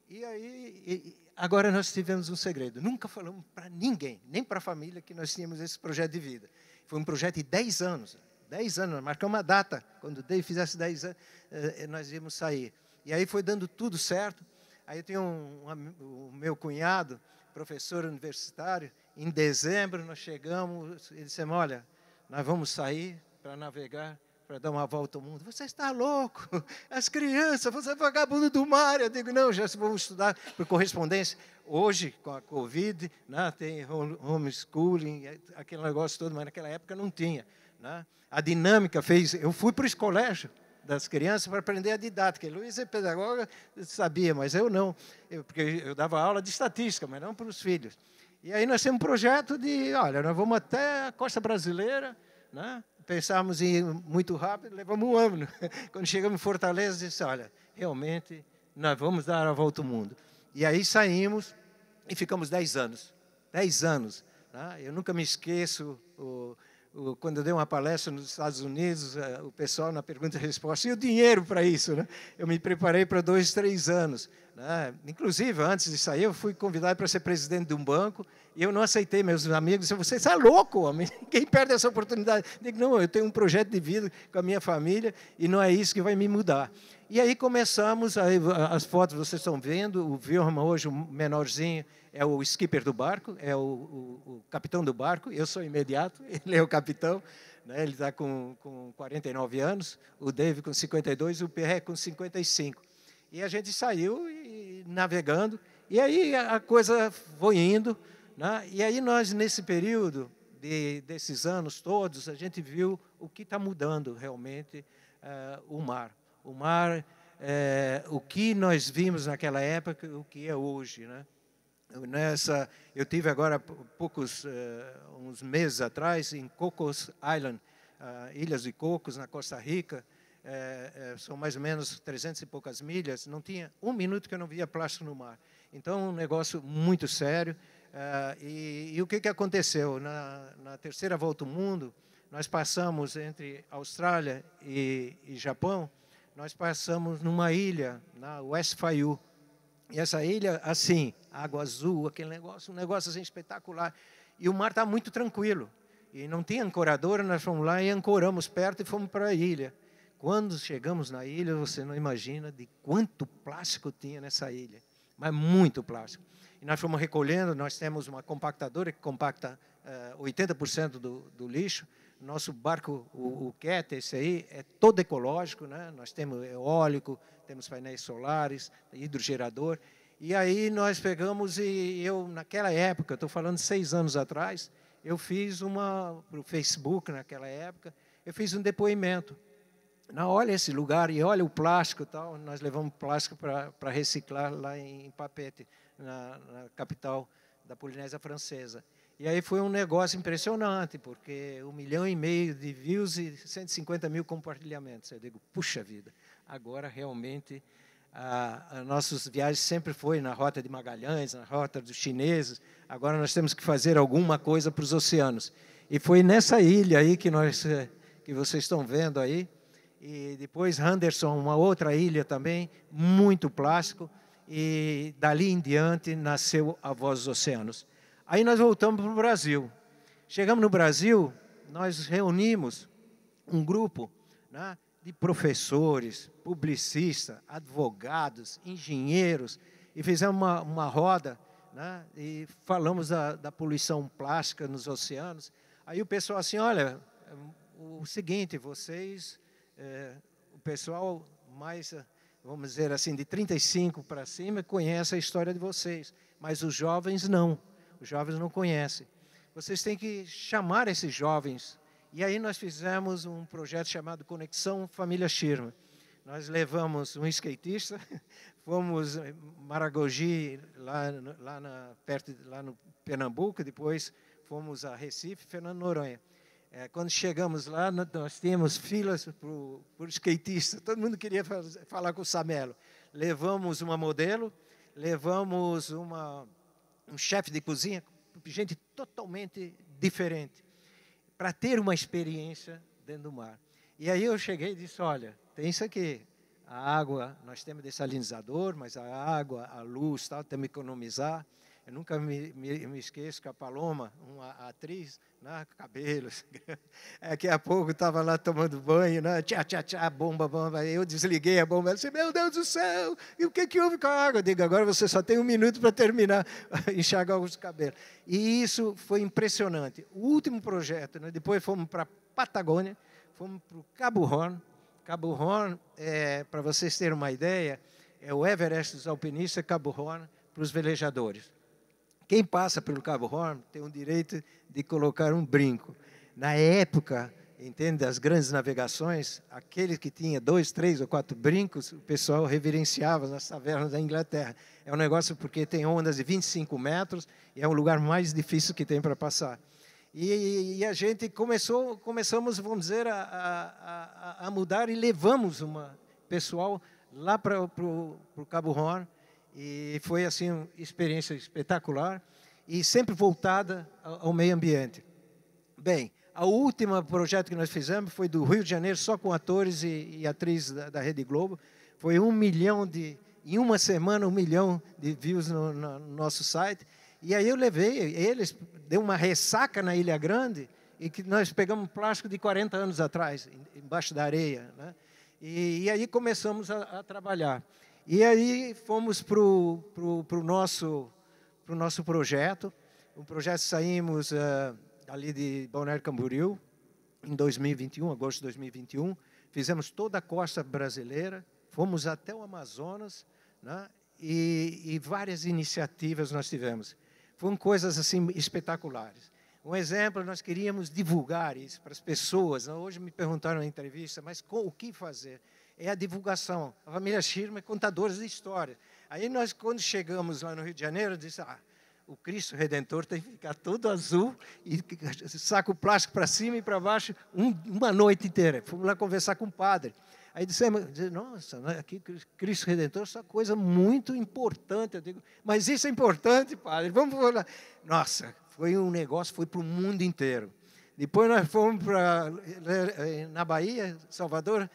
E aí, agora nós tivemos um segredo. Nunca falamos para ninguém, nem para a família, que nós tínhamos esse projeto de vida. Foi um projeto de 10 anos. 10 anos, marcamos uma data. Quando o Dave fizesse 10 anos, nós íamos sair. E aí foi dando tudo certo. Aí eu tenho o meu cunhado, professor universitário. Em dezembro nós chegamos, ele disse, olha, nós vamos sair para navegar, para dar uma volta ao mundo. Você está louco? As crianças, você é vagabundo do mar. Eu digo, não, já vamos estudar por correspondência. Hoje, com a Covid, né, tem homeschooling, aquele negócio todo, mas naquela época não tinha. Né? A dinâmica fez... Eu fui para esse colégio das crianças para aprender a didática. Luiz é pedagoga, sabia, mas eu não. Porque eu dava aula de estatística, mas não para os filhos. E aí nós temos um projeto de, olha, nós vamos até a costa brasileira, né? Pensávamos em ir muito rápido, levamos um ano. Quando chegamos em Fortaleza, disse, olha, realmente, nós vamos dar a volta ao mundo. E aí saímos e ficamos 10 anos. 10 anos. Né? Eu nunca me esqueço, quando eu dei uma palestra nos Estados Unidos, o pessoal na pergunta e resposta, e o dinheiro para isso? Né? Eu me preparei para 2, 3 anos. Né? Inclusive, antes de sair, eu fui convidado para ser presidente de um banco, e eu não aceitei. Meus amigos disseram, você está louco, homem? Quem perde essa oportunidade? Eu digo, não, eu tenho um projeto de vida com a minha família, e não é isso que vai me mudar. E aí começamos, as fotos vocês estão vendo, o Wilhelm hoje, o menorzinho, é o skipper do barco, é o capitão do barco, eu sou imediato, ele é o capitão, né? Ele está com 49 anos, o Dave com 52, o Pierre com 55. E a gente saiu navegando, e aí a coisa foi indo, né? E aí nós, nesse período desses anos todos, a gente viu o que está mudando realmente o mar. O mar, o que nós vimos naquela época, o que é hoje, né? Eu tive agora uns meses atrás em Cocos Island, Ilhas de Cocos, na Costa Rica. São mais ou menos 300 e poucas milhas. Não tinha um minuto que eu não via plástico no mar. Então, um negócio muito sério. E o que aconteceu? Na terceira volta ao mundo, nós passamos entre Austrália e Japão, nós passamos numa ilha, na West Faiu. E essa ilha, assim, água azul, aquele negócio, um negócio assim espetacular. E o mar está muito tranquilo. E não tinha ancoradora, nós fomos lá e ancoramos perto e fomos para a ilha. Quando chegamos na ilha, você não imagina de quanto plástico tinha nessa ilha. Mas muito plástico. E nós fomos recolhendo, nós temos uma compactadora que compacta 80% do lixo. Nosso barco, o Cat, esse aí, é todo ecológico, né? Nós temos eólico, temos painéis solares, hidrogerador. E aí nós pegamos e eu, naquela época, estou falando 6 anos atrás, eu fiz para o Facebook, naquela época, eu fiz um depoimento. Olha esse lugar e olha o plástico e tal. Nós levamos plástico para reciclar lá em Papeete, na capital da Polinésia Francesa. E aí foi um negócio impressionante, porque 1,5 milhão de views e 150 mil compartilhamentos. Eu digo, puxa vida, agora realmente Nossas viagens sempre foi na Rota de Magalhães, na Rota dos Chineses. Agora nós temos que fazer alguma coisa para os oceanos. E foi nessa ilha aí que vocês estão vendo aí. E depois Henderson, uma outra ilha também, muito plástico. E dali em diante nasceu a Voz dos Oceanos. Aí nós voltamos para o Brasil. Chegamos no Brasil, nós reunimos um grupo, né, de professores, publicistas, advogados, engenheiros, e fizemos uma roda, né, e falamos da poluição plástica nos oceanos. Aí o pessoal assim, olha, o seguinte, vocês, o pessoal mais, vamos dizer assim, de 35 para cima, conhece a história de vocês, mas os jovens não conhecem. Vocês têm que chamar esses jovens. E aí nós fizemos um projeto chamado Conexão Família Schirmer. Nós levamos um skatista, fomos em Maragogi, lá no Pernambuco, depois fomos a Recife, Fernando Noronha. Quando chegamos lá, nós tínhamos filas por skatista, todo mundo queria falar com o Samelo. Levamos uma modelo, levamos um chefe de cozinha, gente totalmente diferente, para ter uma experiência dentro do mar. E aí eu cheguei e disse, olha, tem isso aqui, a água, nós temos dessalinizador, mas a água, a luz, tal, temos que economizar. Eu nunca me esqueço que a Paloma, uma atriz, né, cabelos, daqui a pouco estava lá tomando banho, né, tchá, bomba, eu desliguei a bomba, ela disse, meu Deus do céu, e o que houve com a água? Eu digo, agora você só tem 1 minuto para terminar, enxagar os cabelos. E isso foi impressionante. O último projeto, né, depois fomos para a Patagônia, fomos para o Cabo Horn. Cabo Horn, para vocês terem uma ideia, é o Everest dos alpinistas, Cabo Horn, para os velejadores. Quem passa pelo Cabo Horn tem o direito de colocar um brinco. Na época, entende, das grandes navegações, aquele que tinha 2, 3 ou 4 brincos, o pessoal reverenciava nas tavernas da Inglaterra. É um negócio porque tem ondas de 25 metros e é o lugar mais difícil que tem para passar. E a gente começamos, vamos dizer, a mudar e levamos pessoal lá para o Cabo Horn. E foi assim uma experiência espetacular e sempre voltada ao meio ambiente. Bem, a última projeto que nós fizemos foi do Rio de Janeiro, só com atores e atrizes da Rede Globo. Foi 1 milhão em uma semana, 1 milhão de views no nosso site. E aí eu levei eles, deu uma ressaca na Ilha Grande, e que nós pegamos plástico de 40 anos atrás, embaixo da areia, né? E aí começamos a trabalhar. E aí fomos para o nosso projeto. O projeto saímos ali de Balneário Camboriú, em 2021, agosto de 2021. Fizemos toda a costa brasileira, fomos até o Amazonas, né? E várias iniciativas nós tivemos. Foram coisas assim espetaculares. Um exemplo, nós queríamos divulgar isso para as pessoas. Hoje me perguntaram na entrevista, mas o que fazer? É a divulgação. A família Schirmer é contadores de história. Aí nós, quando chegamos lá no Rio de Janeiro, disse, o Cristo Redentor tem que ficar todo azul e saca o plástico para cima e para baixo uma noite inteira. Fomos lá conversar com o padre. Aí dissemos, nossa, aqui Cristo Redentor é uma coisa muito importante. Eu digo, mas isso é importante, padre, vamos lá. Nossa, foi um negócio, foi para o mundo inteiro. Depois nós fomos na Bahia, Salvador,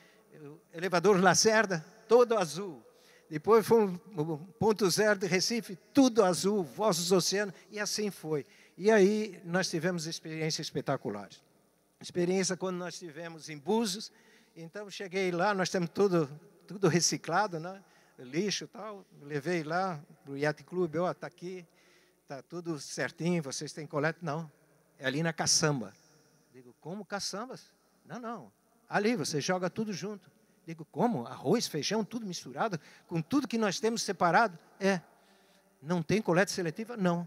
elevador Lacerda, todo azul. Depois fomos no ponto zero de Recife, tudo azul, Voz dos Oceanos, e assim foi. E aí nós tivemos experiências espetaculares. Experiência quando nós estivemos em Búzios. Então, cheguei lá, nós temos tudo reciclado, né? Lixo e tal. Levei lá para o Yacht Club, está aqui, está tudo certinho, vocês têm coleta? Não, é ali na caçamba. Digo, como caçambas? Não, ali você joga tudo junto. Digo, como? Arroz, feijão, tudo misturado, com tudo que nós temos separado? Não tem coleta seletiva? Não.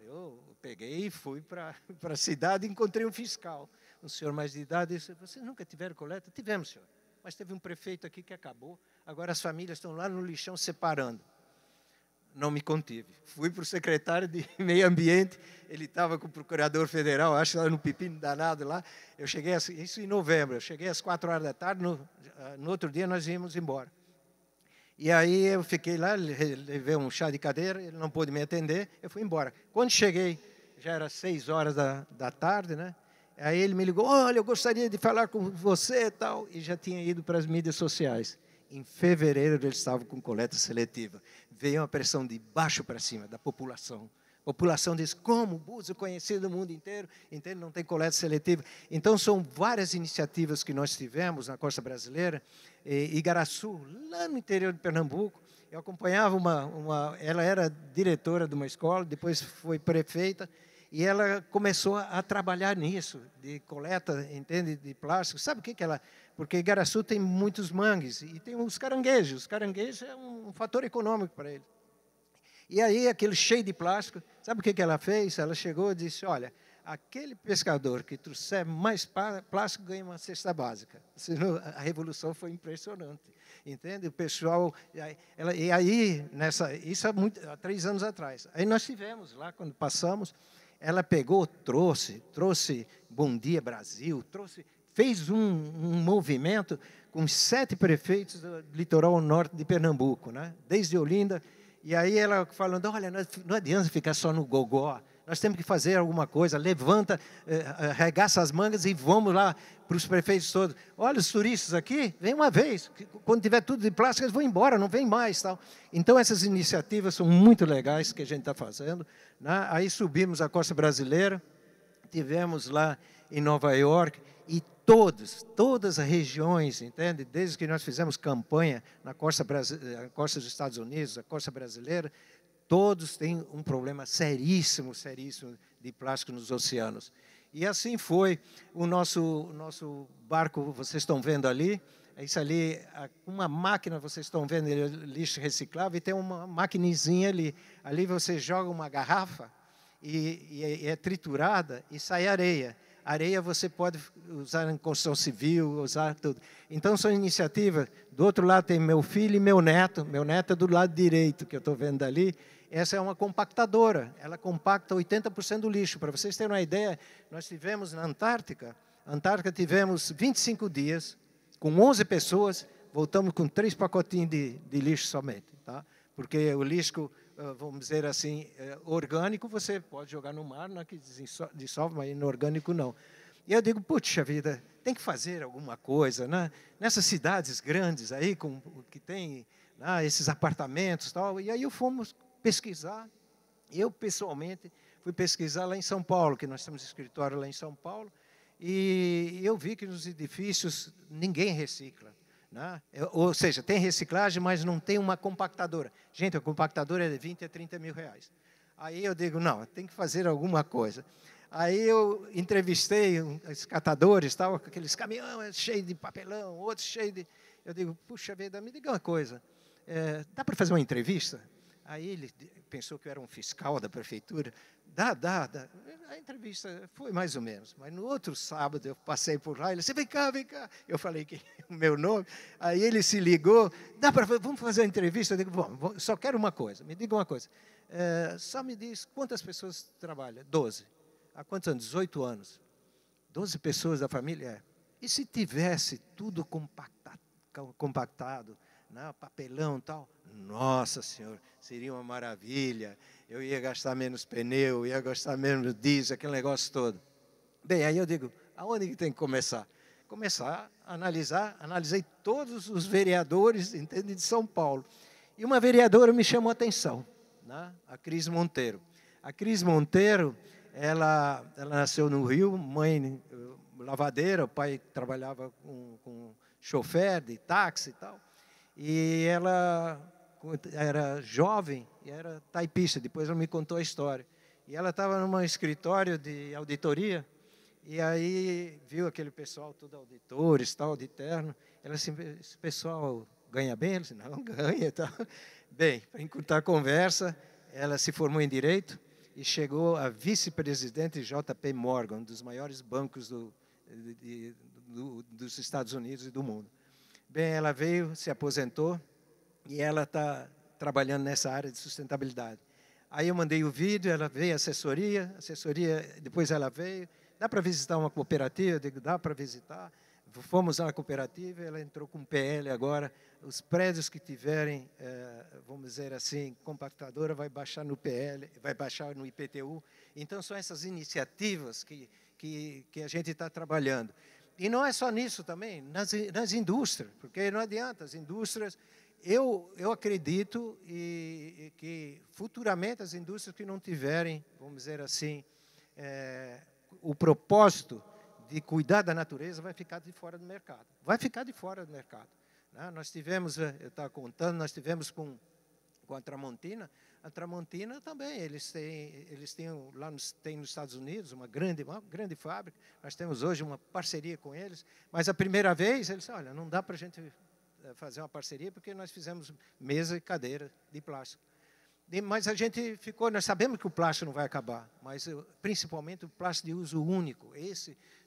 Eu peguei e fui para a cidade e encontrei um fiscal. Um senhor mais de idade disse, vocês nunca tiveram coleta? Tivemos, senhor. Mas teve um prefeito aqui que acabou. Agora as famílias estão lá no lixão separando. Não me contive. Fui para o secretário de Meio Ambiente, ele estava com o procurador federal, acho lá no pepino danado lá. Eu cheguei, isso em novembro, eu cheguei às 4 horas da tarde, no outro dia nós íamos embora. E aí eu fiquei lá, levei um chá de cadeira, ele não pôde me atender, eu fui embora. Quando cheguei, já era 6 horas da tarde, né? Aí ele me ligou, olha, eu gostaria de falar com você e tal, e já tinha ido para as mídias sociais. Em fevereiro ele estava com coleta seletiva. Veio uma pressão de baixo para cima, da população. A população diz, como? Búzios conhecido no mundo inteiro, então não tem coleta seletiva. Então, são várias iniciativas que nós tivemos na costa brasileira. Igaraçu, lá no interior de Pernambuco, eu acompanhava ela era diretora de uma escola, depois foi prefeita, e ela começou a trabalhar nisso, de coleta, entende, de plástico. Sabe o que ela... Porque Igaraçu tem muitos mangues, e tem os caranguejos. Os caranguejos é um fator econômico para ele. E aí, aquele cheio de plástico, sabe o que ela fez? Ela chegou e disse, olha, aquele pescador que trouxer mais plástico ganha uma cesta básica. A revolução foi impressionante, entende? O pessoal... E aí, isso há 3 anos atrás. Aí nós tivemos lá, quando passamos, ela pegou, trouxe Bom Dia Brasil, fez um movimento com 7 prefeitos do litoral norte de Pernambuco, né? Desde Olinda. E aí ela falando, olha, não adianta ficar só no gogó, nós temos que fazer alguma coisa, levanta, arregaça as mangas e vamos lá para os prefeitos todos. Olha, os turistas aqui, vem uma vez, quando tiver tudo de plástico, eles vão embora, não vem mais. Tal. Então, essas iniciativas são muito legais que a gente está fazendo. Né? Aí subimos a costa brasileira, tivemos lá em Nova York, e todas as regiões, entende? Desde que nós fizemos campanha na costa dos Estados Unidos, a costa brasileira, todos têm um problema seríssimo de plástico nos oceanos. E assim foi o nosso barco, vocês estão vendo ali, isso ali, uma máquina, vocês estão vendo, lixo reciclável, e tem uma maquinezinha ali. Ali você joga uma garrafa e é triturada e sai areia. Areia você pode usar em construção civil, usar tudo. Então, são iniciativas. Do outro lado tem meu filho e meu neto. Meu neto é do lado direito, que eu estou vendo ali. Essa é uma compactadora. Ela compacta 80% do lixo. Para vocês terem uma ideia, nós tivemos na Antártica. Tivemos 25 dias, com 11 pessoas, voltamos com 3 pacotinhos de lixo somente. Tá? Porque o lixo... vamos dizer assim, orgânico, você pode jogar no mar, não é que dissolve, mas inorgânico não. E eu digo, puxa vida, tem que fazer alguma coisa, né? Nessas cidades grandes aí, que tem esses apartamentos e tal. E aí fomos pesquisar, eu pessoalmente fui pesquisar lá em São Paulo, que nós temos escritório lá em São Paulo, e eu vi que nos edifícios ninguém recicla. Né? Ou seja, tem reciclagem, mas não tem uma compactadora. Gente, a compactadora é de 20 a 30 mil reais. Aí eu digo, não, tem que fazer alguma coisa. Aí eu entrevistei os catadores, tal, aqueles caminhões cheios de papelão, outros cheios de... Eu digo, puxa vida, me diga uma coisa, dá para fazer uma entrevista? Aí ele pensou que eu era um fiscal da prefeitura. Dá. A entrevista foi mais ou menos. Mas no outro sábado eu passei por lá, ele disse, vem cá. Eu falei que o meu nome. Aí ele se ligou, vamos fazer uma entrevista? Eu digo, bom, só quero uma coisa, me diga uma coisa. Só me diz quantas pessoas trabalham? 12. Há quantos anos? 18 anos. 12 pessoas da família? E se tivesse tudo compactado, né, papelão e tal? Nossa Senhora, seria uma maravilha. Eu ia gastar menos pneu, ia gastar menos diesel, aquele negócio todo. Bem, aí eu digo, aonde que tem que começar? Começar a analisar. Analisei todos os vereadores, entende, de São Paulo. E uma vereadora me chamou a atenção, né? A Cris Monteiro. A Cris Monteiro, ela nasceu no Rio, mãe lavadeira, o pai trabalhava com chofer de táxi e tal. E ela era jovem e era taipista, depois ela me contou a história. E ela estava num escritório de auditoria, e aí viu aquele pessoal, tudo auditores, tal, de terno. Ela disse, esse pessoal ganha bem? Ela disse, não, ganha. Tal. Bem, para encurtar a conversa, ela se formou em Direito e chegou a vice-presidente JP Morgan, um dos maiores bancos dos Estados Unidos e do mundo. Bem, ela veio, se aposentou, e ela está trabalhando nessa área de sustentabilidade. Aí eu mandei o vídeo, ela veio, assessoria, depois ela veio. Dá para visitar uma cooperativa? Eu digo, dá para visitar. Fomos à cooperativa, ela entrou com o PL agora, os prédios que tiverem, vamos dizer assim, compactadora, vai baixar no PL, vai baixar no IPTU. Então, são essas iniciativas que a gente está trabalhando. E não é só nisso também, nas indústrias, porque não adianta, as indústrias... Eu acredito que futuramente as indústrias que não tiverem, vamos dizer assim, o propósito de cuidar da natureza vai ficar de fora do mercado. Vai ficar de fora do mercado. Né? Nós tivemos, eu estava contando, nós tivemos com a Tramontina. A Tramontina também, eles têm lá nos Estados Unidos uma grande fábrica. Nós temos hoje uma parceria com eles. Mas a primeira vez, eles disseram, olha, não dá para a gente fazer uma parceria porque nós fizemos mesa e cadeira de plástico. Mas a gente ficou, nós sabemos que o plástico não vai acabar, mas principalmente o plástico de uso único.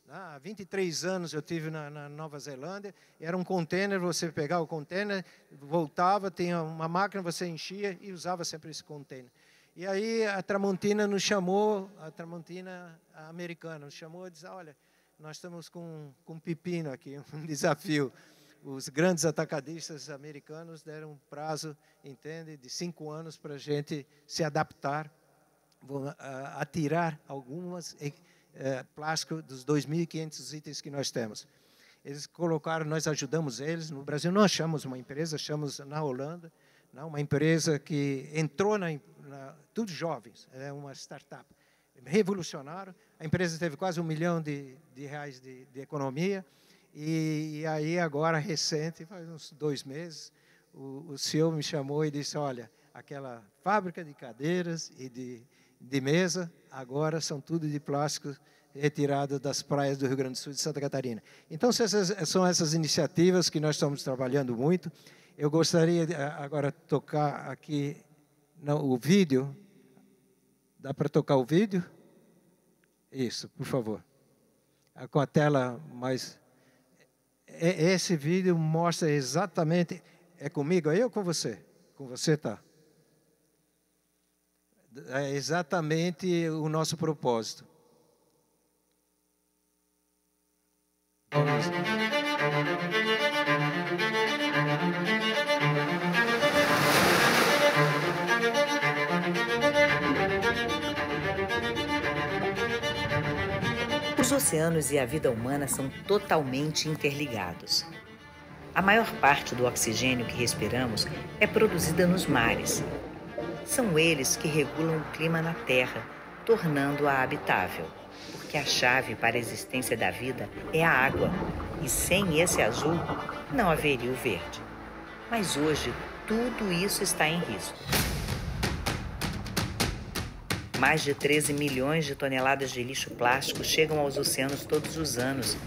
Há 23 anos eu tive na Nova Zelândia, era um container, você pegava o container, voltava, tinha uma máquina, você enchia e usava sempre esse container. E aí a Tramontina nos chamou, a Tramontina americana nos chamou e disse, olha, nós estamos com um pepino aqui, um desafio. Os grandes atacadistas americanos deram um prazo, entende, de 5 anos para a gente se adaptar, a tirar algumas plástico dos 2.500 itens que nós temos. Eles colocaram, nós ajudamos eles. No Brasil não achamos uma empresa, achamos na Holanda, uma empresa que entrou tudo jovens, é uma startup. Revolucionaram. A empresa teve quase R$1 milhão de economia. E aí, agora, recente, faz uns 2 meses, o CEO me chamou e disse, olha, aquela fábrica de cadeiras e de mesa, agora são tudo de plástico retirado das praias do Rio Grande do Sul e de Santa Catarina. Então, são essas iniciativas que nós estamos trabalhando muito. Eu gostaria agora de tocar aqui o vídeo. Dá para tocar o vídeo? Isso, por favor. Com a tela mais... Esse vídeo mostra exatamente... É comigo aí ou com você? Com você, tá? É exatamente o nosso propósito. Vamos. Os oceanos e a vida humana são totalmente interligados. A maior parte do oxigênio que respiramos é produzida nos mares. São eles que regulam o clima na Terra, tornando-a habitável. Porque a chave para a existência da vida é a água. E sem esse azul, não haveria o verde. Mas hoje, tudo isso está em risco. Mais de 13 milhões de toneladas de lixo plástico chegam aos oceanos todos os anos,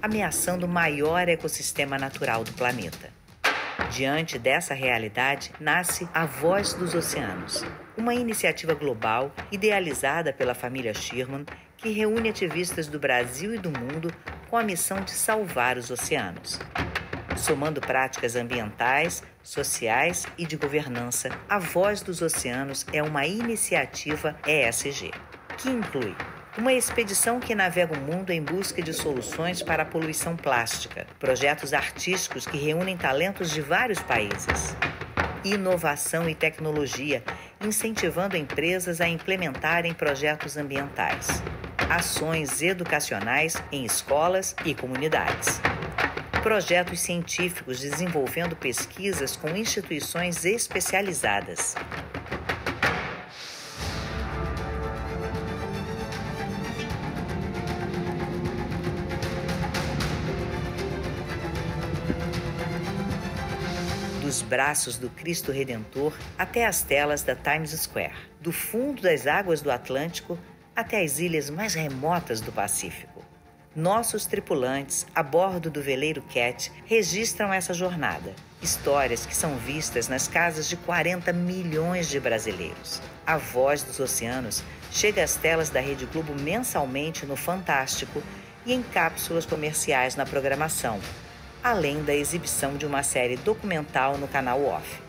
ameaçando o maior ecossistema natural do planeta. Diante dessa realidade, nasce a Voz dos Oceanos, uma iniciativa global idealizada pela família Schirmann que reúne ativistas do Brasil e do mundo com a missão de salvar os oceanos. Somando práticas ambientais, sociais e de governança, a Voz dos Oceanos é uma iniciativa ESG, que inclui uma expedição que navega o mundo em busca de soluções para a poluição plástica, projetos artísticos que reúnem talentos de vários países, inovação e tecnologia, incentivando empresas a implementarem projetos ambientais, ações educacionais em escolas e comunidades, projetos científicos desenvolvendo pesquisas com instituições especializadas. Dos braços do Cristo Redentor até as telas da Times Square, do fundo das águas do Atlântico até as ilhas mais remotas do Pacífico. Nossos tripulantes, a bordo do veleiro Cat, registram essa jornada. Histórias que são vistas nas casas de 40 milhões de brasileiros. A Voz dos Oceanos chega às telas da Rede Globo mensalmente no Fantástico e em cápsulas comerciais na programação, além da exibição de uma série documental no canal Off.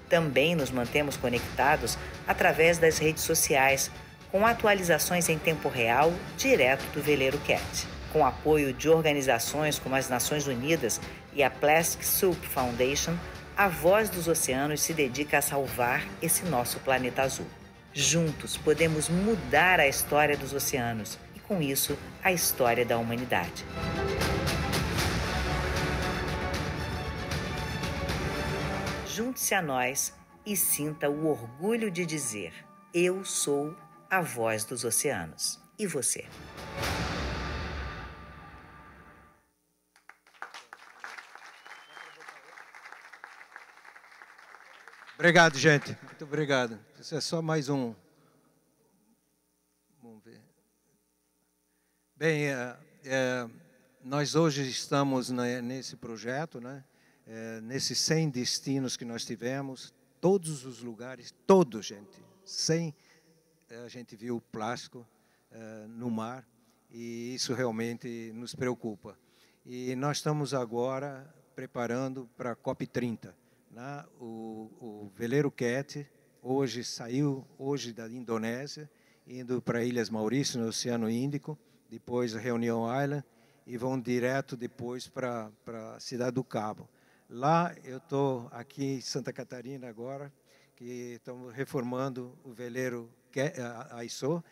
Também nos mantemos conectados através das redes sociais, com atualizações em tempo real, direto do veleiro Cat, com apoio de organizações como as Nações Unidas e a Plastic Soup Foundation, a Voz dos Oceanos se dedica a salvar esse nosso planeta azul. Juntos podemos mudar a história dos oceanos e, com isso, a história da humanidade. Junte-se a nós e sinta o orgulho de dizer: eu sou a voz dos oceanos. E você? Obrigado, gente. Muito obrigado. Isso é só mais um. Vamos ver. Bem, nós hoje estamos nesse projeto, né? Nesses 100 destinos que nós tivemos, todos os lugares, todos, gente, 100, a gente viu plástico no mar, e isso realmente nos preocupa. E nós estamos agora preparando para a COP30. Né? O veleiro Cat saiu hoje da Indonésia, indo para Ilhas Maurício, no Oceano Índico, depois Reunião Island, e vão direto depois para a Cidade do Cabo. Lá, eu estou aqui em Santa Catarina agora, que estamos reformando o veleiro Aisô,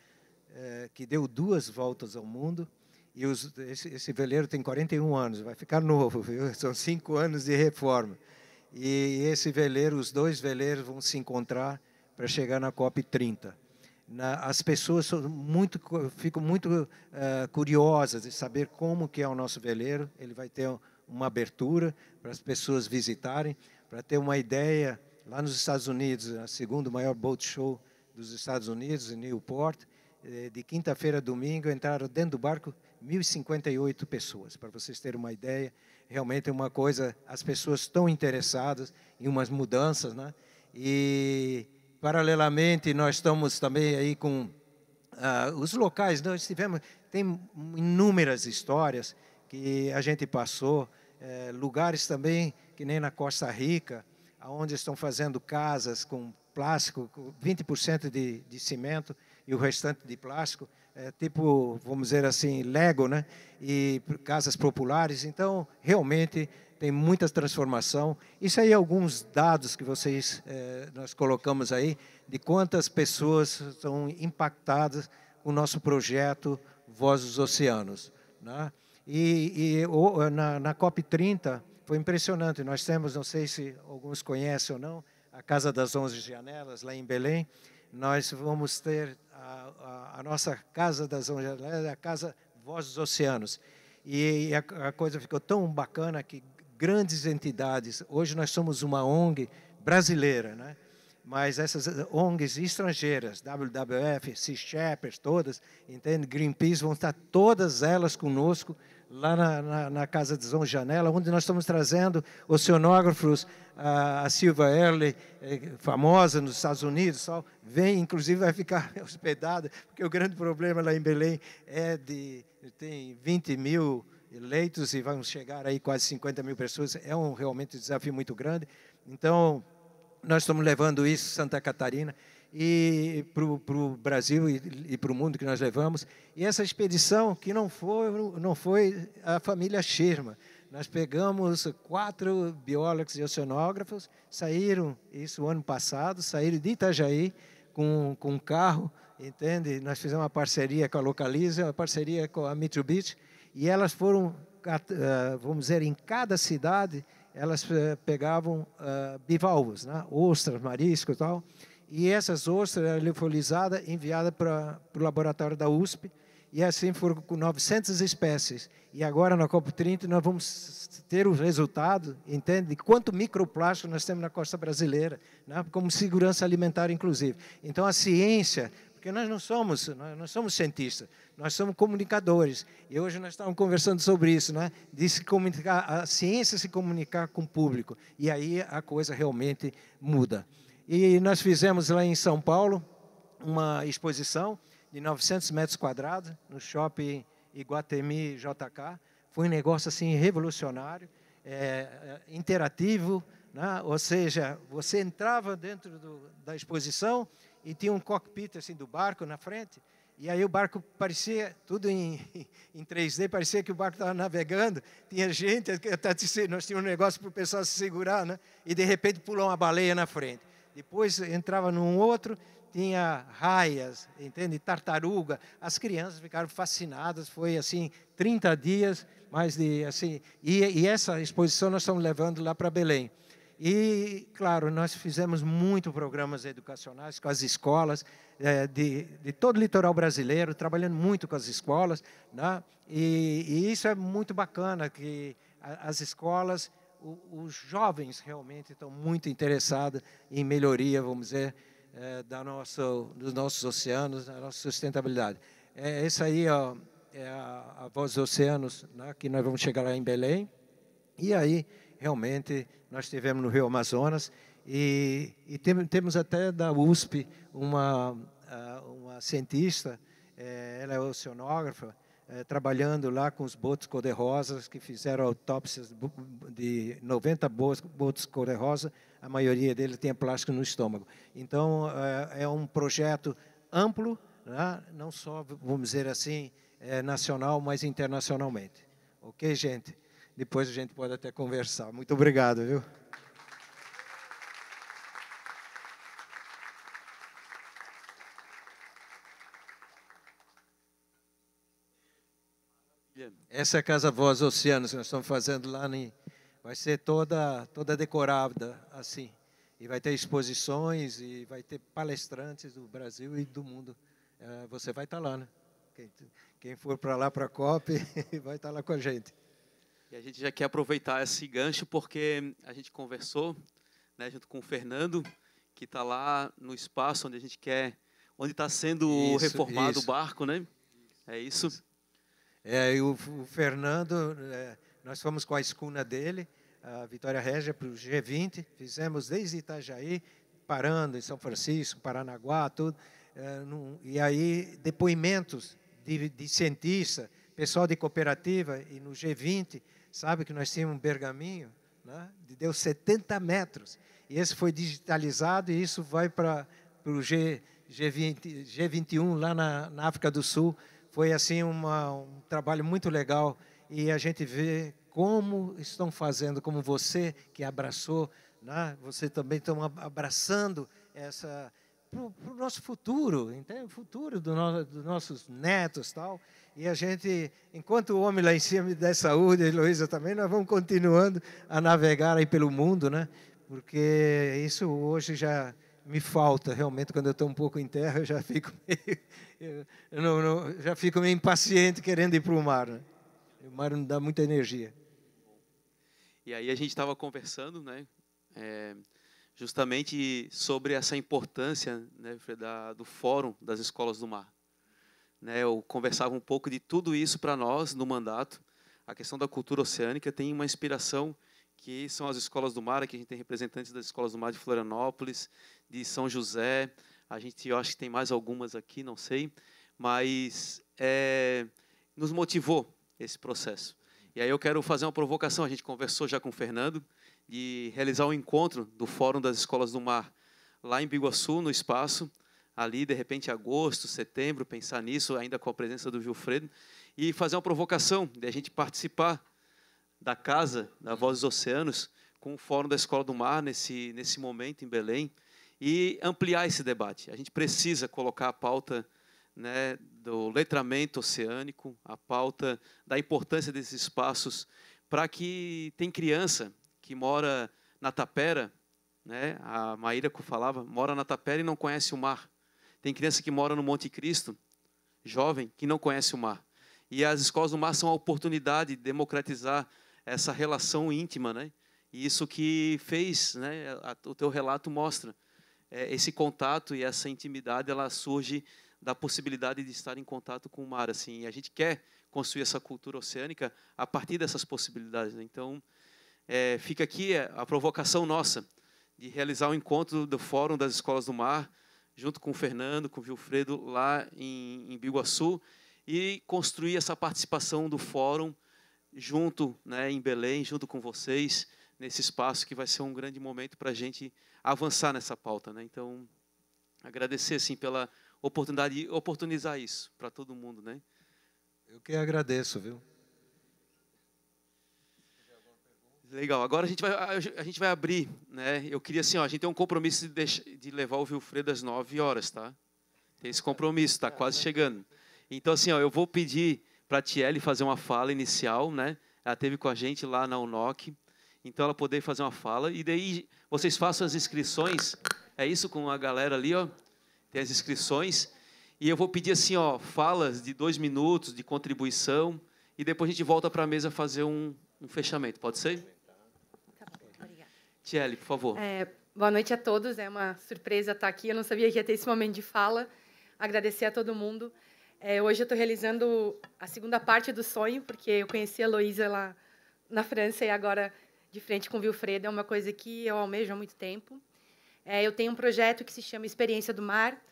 que deu 2 voltas ao mundo, e esse veleiro tem 41 anos, vai ficar novo, viu? São 5 anos de reforma. E esse veleiro, os 2 veleiros vão se encontrar para chegar na COP30. As pessoas ficam muito curiosas de saber como que é o nosso veleiro. Ele vai ter uma abertura para as pessoas visitarem, para ter uma ideia. Lá nos Estados Unidos, o segundo maior boat show dos Estados Unidos, em Newport, de quinta-feira a domingo, entraram dentro do barco 1.058 pessoas. Para vocês terem uma ideia, realmente é uma coisa, as pessoas estão interessadas em umas mudanças, né? E, paralelamente, nós estamos também aí com os locais. Nós tem inúmeras histórias que a gente passou, lugares também, que nem na Costa Rica, onde estão fazendo casas com plástico, 20% de cimento e o restante de plástico, tipo, vamos dizer assim, Lego, né? E casas populares. Então, realmente, tem muita transformação. Isso aí é alguns dados que nós colocamos aí, de quantas pessoas são impactadas com o nosso projeto Voz dos Oceanos, né? Na COP30 foi impressionante. Nós temos, não sei se alguns conhecem ou não, a Casa das 11 Janelas, lá em Belém. Nós vamos ter a nossa Casa das 11 Janelas, a Casa Voz dos Oceanos. E a coisa ficou tão bacana que grandes entidades, hoje nós somos uma ONG brasileira, né? Mas essas ONGs estrangeiras, WWF, Sea Shepherd, todas, entende? Greenpeace, vão estar todas elas conosco lá na Casa das 11 Janelas, onde nós estamos trazendo oceanógrafos, a Silva Earle, famosa nos Estados Unidos, vem, inclusive vai ficar hospedada, porque o grande problema lá em Belém tem 20 mil leitos e vamos chegar aí quase 50 mil pessoas, realmente um desafio muito grande. Então, nós estamos levando isso Santa Catarina e para o Brasil e para o mundo que nós levamos. E essa expedição que não foi a família Sherman. Nós pegamos 4 biólogos e oceanógrafos, saíram, isso ano passado, saíram de Itajaí com um carro, entende? Nós fizemos uma parceria com a Localiza, uma parceria com a Mitsubishi, e elas foram, vamos dizer, em cada cidade, elas pegavam bivalvos, né? Ostras, mariscos e tal, e essas ostras eram liofilizadas, enviadas para o laboratório da USP, e assim foram com 900 espécies. E agora, na COP30, nós vamos ter o resultado, entende, de quanto microplástico nós temos na costa brasileira, né? Como segurança alimentar, inclusive. Então, a ciência, porque nós não somos cientistas, nós somos comunicadores. E hoje nós estamos conversando sobre isso, né? De se comunicar, a ciência se comunicar com o público. E aí a coisa realmente muda. E nós fizemos lá em São Paulo uma exposição de 900 metros quadrados no shopping Iguatemi JK. Foi um negócio assim revolucionário, interativo, né? Ou seja, você entrava dentro da exposição e tinha um cockpit assim do barco na frente, E aí o barco parecia, tudo em 3D, parecia que o barco estava navegando, tinha gente, nós tínhamos um negócio para o pessoal se segurar, né? E de repente pulou uma baleia na frente. Depois entrava num outro, tinha raias, entende? Tartaruga. As crianças ficaram fascinadas, foi assim, 30 dias, mais de assim. E essa exposição nós estamos levando lá para Belém. E, claro, nós fizemos muito programas educacionais com as escolas de todo o litoral brasileiro, trabalhando muito com as escolas, né? E isso é muito bacana, que as escolas, os jovens realmente estão muito interessados em melhoria, vamos dizer, dos nossos oceanos, da nossa sustentabilidade. Essa aí ó, é a Voz dos Oceanos, né, que nós vamos chegar lá em Belém. E aí, realmente, nós estivemos no Rio Amazonas e temos até da USP uma cientista, ela é oceanógrafa, trabalhando lá com os botos cor-de-rosas, que fizeram autópsias de 90 botos cor-de-rosa, a maioria deles tinha plástico no estômago. Então, é um projeto amplo, né? Não só, vamos dizer assim, nacional, mas internacionalmente. Ok, gente? Depois a gente pode até conversar. Muito obrigado, viu? Essa é a Casa Voz Oceanos que nós estamos fazendo lá. Vai ser toda decorada assim. E vai ter exposições e vai ter palestrantes do Brasil e do mundo. Você vai estar lá, né? Quem for para lá, para a COP, vai estar lá com a gente. E a gente já quer aproveitar esse gancho porque a gente conversou, né, junto com o Fernando, que está lá no espaço onde a gente quer, onde está sendo reformado o barco, né? É isso. E o Fernando, nós fomos com a escuna dele, a Vitória Régia, para o G20, fizemos desde Itajaí, parando em São Francisco, Paranaguá, tudo. E aí, depoimentos de cientistas, pessoal de cooperativa, e no G20, sabe que nós tínhamos um pergaminho, né, deu 70 metros. E esse foi digitalizado e isso vai para o G21, lá na África do Sul. Foi assim um trabalho muito legal e a gente vê como estão fazendo, como você que abraçou, né, você também está abraçando para o nosso futuro, entende? O futuro dos nossos netos e tal. E a gente, enquanto o homem lá em cima me der saúde, a Heloísa também, nós vamos continuando a navegar aí pelo mundo, né? Porque isso hoje já me falta, realmente, quando eu estou um pouco em terra, eu já fico já fico meio impaciente querendo ir para o mar, né? O mar não dá muita energia. E aí a gente estava conversando, né? Justamente sobre essa importância, né, do Fórum das Escolas do Mar. Né, eu conversava um pouco de tudo isso para nós no mandato. A questão da cultura oceânica tem uma inspiração que são as escolas do mar. Aqui a gente tem representantes das escolas do mar de Florianópolis, de São José. Eu acho que tem mais algumas aqui, não sei. Mas nos motivou esse processo. E aí eu quero fazer uma provocação. A gente conversou já com o Fernando de realizar um encontro do Fórum das Escolas do Mar lá em Biguaçu, no espaço, ali, de repente, agosto, setembro, pensar nisso, ainda com a presença do Wilfredo, e fazer uma provocação de a gente participar da Casa da Voz dos Oceanos com o Fórum da Escola do Mar nesse momento em Belém e ampliar esse debate. A gente precisa colocar a pauta, né, do letramento oceânico, a pauta da importância desses espaços, para que tem criança que mora na Tapera, né, a Maíra falava, mora na Tapera e não conhece o mar. Tem criança que mora no Monte Cristo, jovem, que não conhece o mar. E as escolas do mar são a oportunidade de democratizar essa relação íntima, né? E isso que fez, né, o teu relato mostra. Esse contato e essa intimidade, ela surge da possibilidade de estar em contato com o mar. Assim, e a gente quer construir essa cultura oceânica a partir dessas possibilidades, né? Então, fica aqui a provocação nossa de realizar um encontro do Fórum das Escolas do Mar, junto com o Fernando, com o Wilfredo, lá em Biguaçu, e construir essa participação do Fórum junto, né, em Belém, junto com vocês, nesse espaço que vai ser um grande momento para a gente avançar nessa pauta, né? Então, agradecer assim, pela oportunizar isso para todo mundo, né? Eu que agradeço, viu? Legal. Agora a gente vai abrir, né? Eu queria assim, ó, a gente tem um compromisso de levar o Wilfredo às 9h, tá? Tem esse compromisso, está quase chegando. Então assim, ó, eu vou pedir para a Tiele fazer uma fala inicial, né? Ela esteve com a gente lá na UNOC, então ela poder fazer uma fala e daí vocês façam as inscrições. É isso com a galera ali, ó. Tem as inscrições e eu vou pedir assim, ó, falas de 2 minutos de contribuição e depois a gente volta para a mesa fazer um fechamento. Pode ser? Tá bom, obrigada. Tiele, por favor. Boa noite a todos. É uma surpresa estar aqui. Eu não sabia que ia ter esse momento de fala. Agradecer a todo mundo. Hoje eu estou realizando a segunda parte do sonho, porque eu conheci a Heloísa lá na França e agora de frente com o Wilfredo. É uma coisa que eu almejo há muito tempo. Eu tenho um projeto que se chama Experiência do Mar.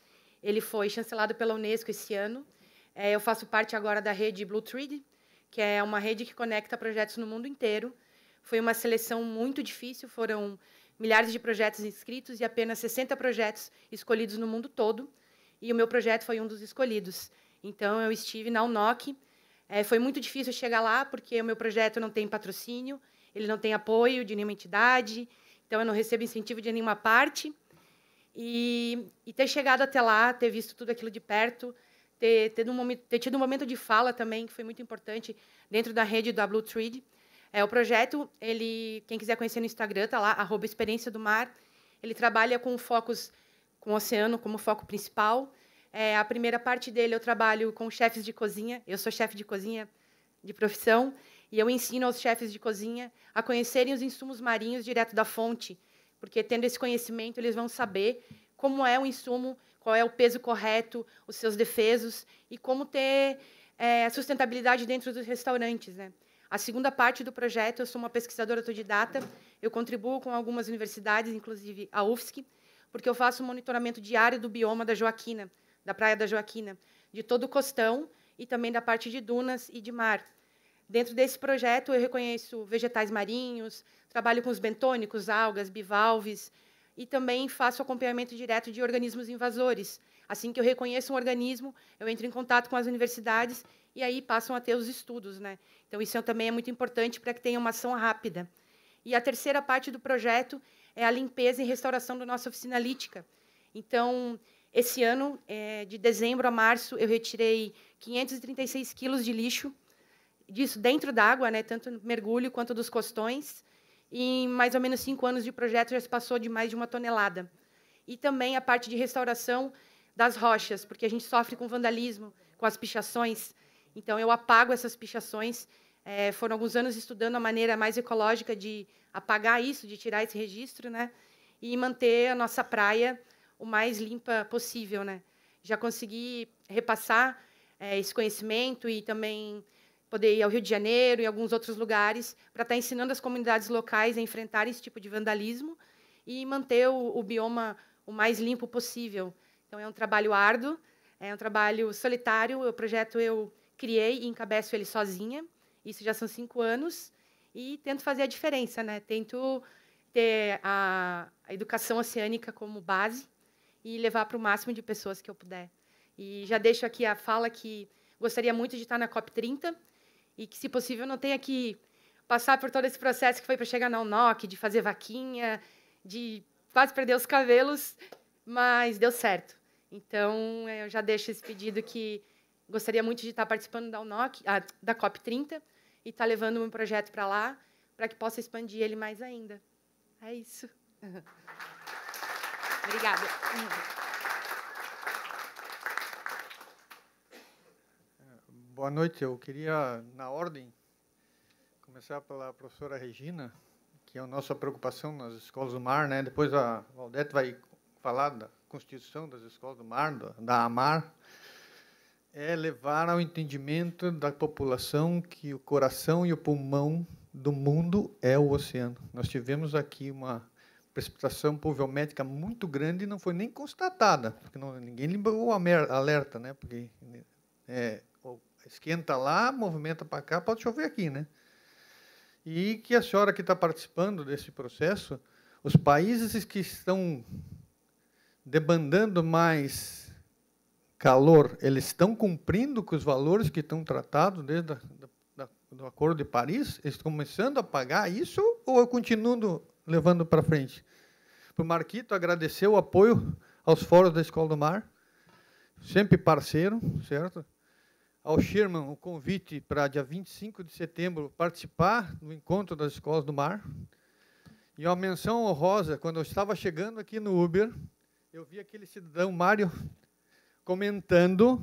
Ele foi chancelado pela Unesco esse ano. Eu faço parte agora da rede Blue Tree, que é uma rede que conecta projetos no mundo inteiro. Foi uma seleção muito difícil, foram milhares de projetos inscritos e apenas 60 projetos escolhidos no mundo todo. E o meu projeto foi um dos escolhidos. Então, eu estive na UNOC. Foi muito difícil chegar lá, porque o meu projeto não tem patrocínio, ele não tem apoio de nenhuma entidade, então eu não recebo incentivo de nenhuma parte. E ter chegado até lá, ter visto tudo aquilo de perto, ter tido um momento de fala também, que foi muito importante, dentro da rede da Blue Tree. O projeto, quem quiser conhecer no Instagram, está lá, @Experiência do Mar. Ele trabalha com focos com o oceano como foco principal. A primeira parte dele eu trabalho com chefes de cozinha. Eu sou chefe de cozinha de profissão e eu ensino aos chefes de cozinha a conhecerem os insumos marinhos direto da fonte, porque tendo esse conhecimento eles vão saber como é o insumo, qual é o peso correto, os seus defesos e como ter a sustentabilidade dentro dos restaurantes, né? A segunda parte do projeto, eu sou uma pesquisadora autodidata, eu contribuo com algumas universidades, inclusive a UFSC, porque eu faço um monitoramento diário do bioma da Joaquina, da Praia da Joaquina, de todo o costão e também da parte de dunas e de mar. Dentro desse projeto, eu reconheço vegetais marinhos, trabalho com os bentônicos, algas, bivalves, e também faço acompanhamento direto de organismos invasores. Assim que eu reconheço um organismo, eu entro em contato com as universidades e aí passam a ter os estudos, né? Então, isso também é muito importante para que tenha uma ação rápida. E a terceira parte do projeto é a limpeza e restauração da nossa oficina lítica. Então, esse ano, de dezembro a março, eu retirei 536 quilos de lixo, disso dentro d'água, né, tanto no mergulho quanto dos costões. E em mais ou menos 5 anos de projeto, já se passou de mais de 1 tonelada. E também a parte de restauração das rochas, porque a gente sofre com vandalismo, com as pichações. Então, eu apago essas pichações. Foram alguns anos estudando a maneira mais ecológica de apagar isso, de tirar esse registro, né, e manter a nossa praia o mais limpa possível, né? Já consegui repassar esse conhecimento e também poder ir ao Rio de Janeiro e alguns outros lugares para estar ensinando as comunidades locais a enfrentar esse tipo de vandalismo e manter o bioma o mais limpo possível. Então, é um trabalho árduo, é um trabalho solitário. O projeto eu criei e encabeço ele sozinha. Isso já são 5 anos. E tento fazer a diferença, né? Tento ter a educação oceânica como base e levar para o máximo de pessoas que eu puder. E já deixo aqui a fala que gostaria muito de estar na COP30 e que, se possível, não tenha que passar por todo esse processo que foi para chegar na UNOC, de fazer vaquinha, de quase perder os cabelos, mas deu certo. Então, eu já deixo esse pedido que gostaria muito de estar participando da UNOC, da COP30, e estar levando um projeto para lá, para que possa expandir ele mais ainda. É isso. Obrigada. Boa noite. Eu queria, na ordem, começar pela professora Regina, que é a nossa preocupação nas escolas do mar, né? Depois a Valdete vai falar da constituição das escolas do mar, da AMAR, é levar ao entendimento da população que o coração e o pulmão do mundo é o oceano. Nós tivemos aqui uma precipitação pluviométrica muito grande e não foi nem constatada, porque ninguém liberou o alerta, né? Porque esquenta lá, movimenta para cá, pode chover aqui, né? E que a senhora que está participando desse processo, os países que estão debandando mais calor, eles estão cumprindo com os valores que estão tratados desde do Acordo de Paris? Eles estão começando a pagar isso ou eu continuo levando para frente? Para o Marquito, agradecer o apoio aos fóruns da Escola do Mar, sempre parceiro, certo? Ao Sherman, o convite para dia 25 de setembro participar do encontro das Escolas do Mar. E uma menção honrosa, quando eu estava chegando aqui no Uber, eu vi aquele cidadão Mário comentando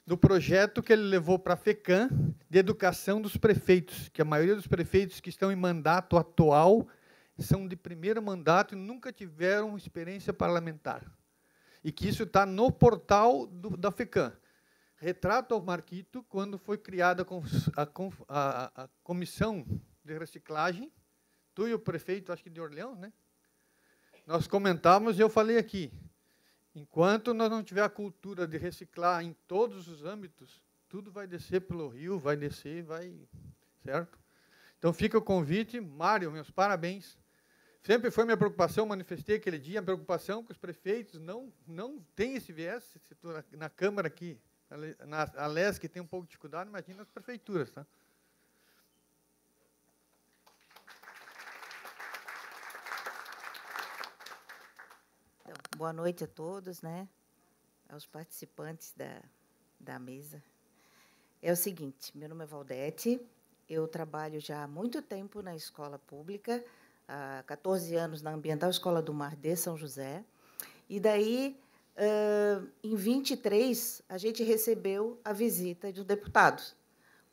do projeto que ele levou para a FECAM de educação dos prefeitos, que a maioria dos prefeitos que estão em mandato atual são de primeiro mandato e nunca tiveram experiência parlamentar. E que isso está no portal da FECAM. Retrato ao Marquito, quando foi criada a comissão de reciclagem, tu e o prefeito, acho que de Orleans, né? Nós comentávamos e eu falei aqui, enquanto nós não tiver a cultura de reciclar em todos os âmbitos, tudo vai descer pelo rio, vai descer, vai... Certo? Então, fica o convite. Mário, meus parabéns. Sempre foi minha preocupação, manifestei aquele dia, a preocupação que os prefeitos não têm esse viés, na Câmara aqui, a LESC tem um pouco de dificuldade, imagina as prefeituras, tá? Então, boa noite a todos, né? Aos participantes da mesa. É o seguinte, meu nome é Valdete, eu trabalho já há muito tempo na escola pública, há 14 anos na Ambiental Escola do Mar de São José, e daí, em 23, a gente recebeu a visita de um deputado,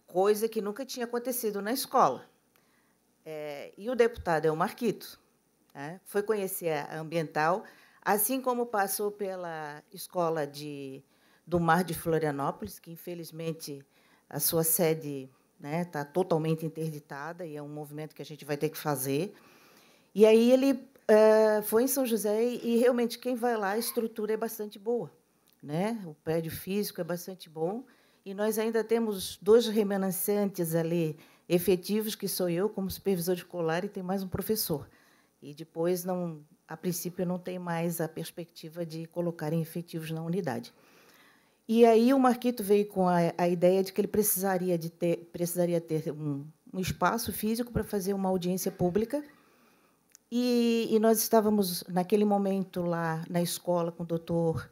coisa que nunca tinha acontecido na escola. E o deputado é o Marquito, né? Foi conhecer a Ambiental, assim como passou pela Escola do Mar de Florianópolis, que, infelizmente, a sua sede está totalmente interditada, e é um movimento que a gente vai ter que fazer. E aí ele foi em São José, e, realmente, quem vai lá, a estrutura é bastante boa, né? O prédio físico é bastante bom, e nós ainda temos 2 remanescentes ali efetivos, que sou eu, como supervisor escolar, e tem mais um professor. E depois, a princípio, não tem mais a perspectiva de colocarem efetivos na unidade. E aí o Marquito veio com a ideia de que ele precisaria ter um espaço físico para fazer uma audiência pública. E nós estávamos, naquele momento, lá na escola com o doutor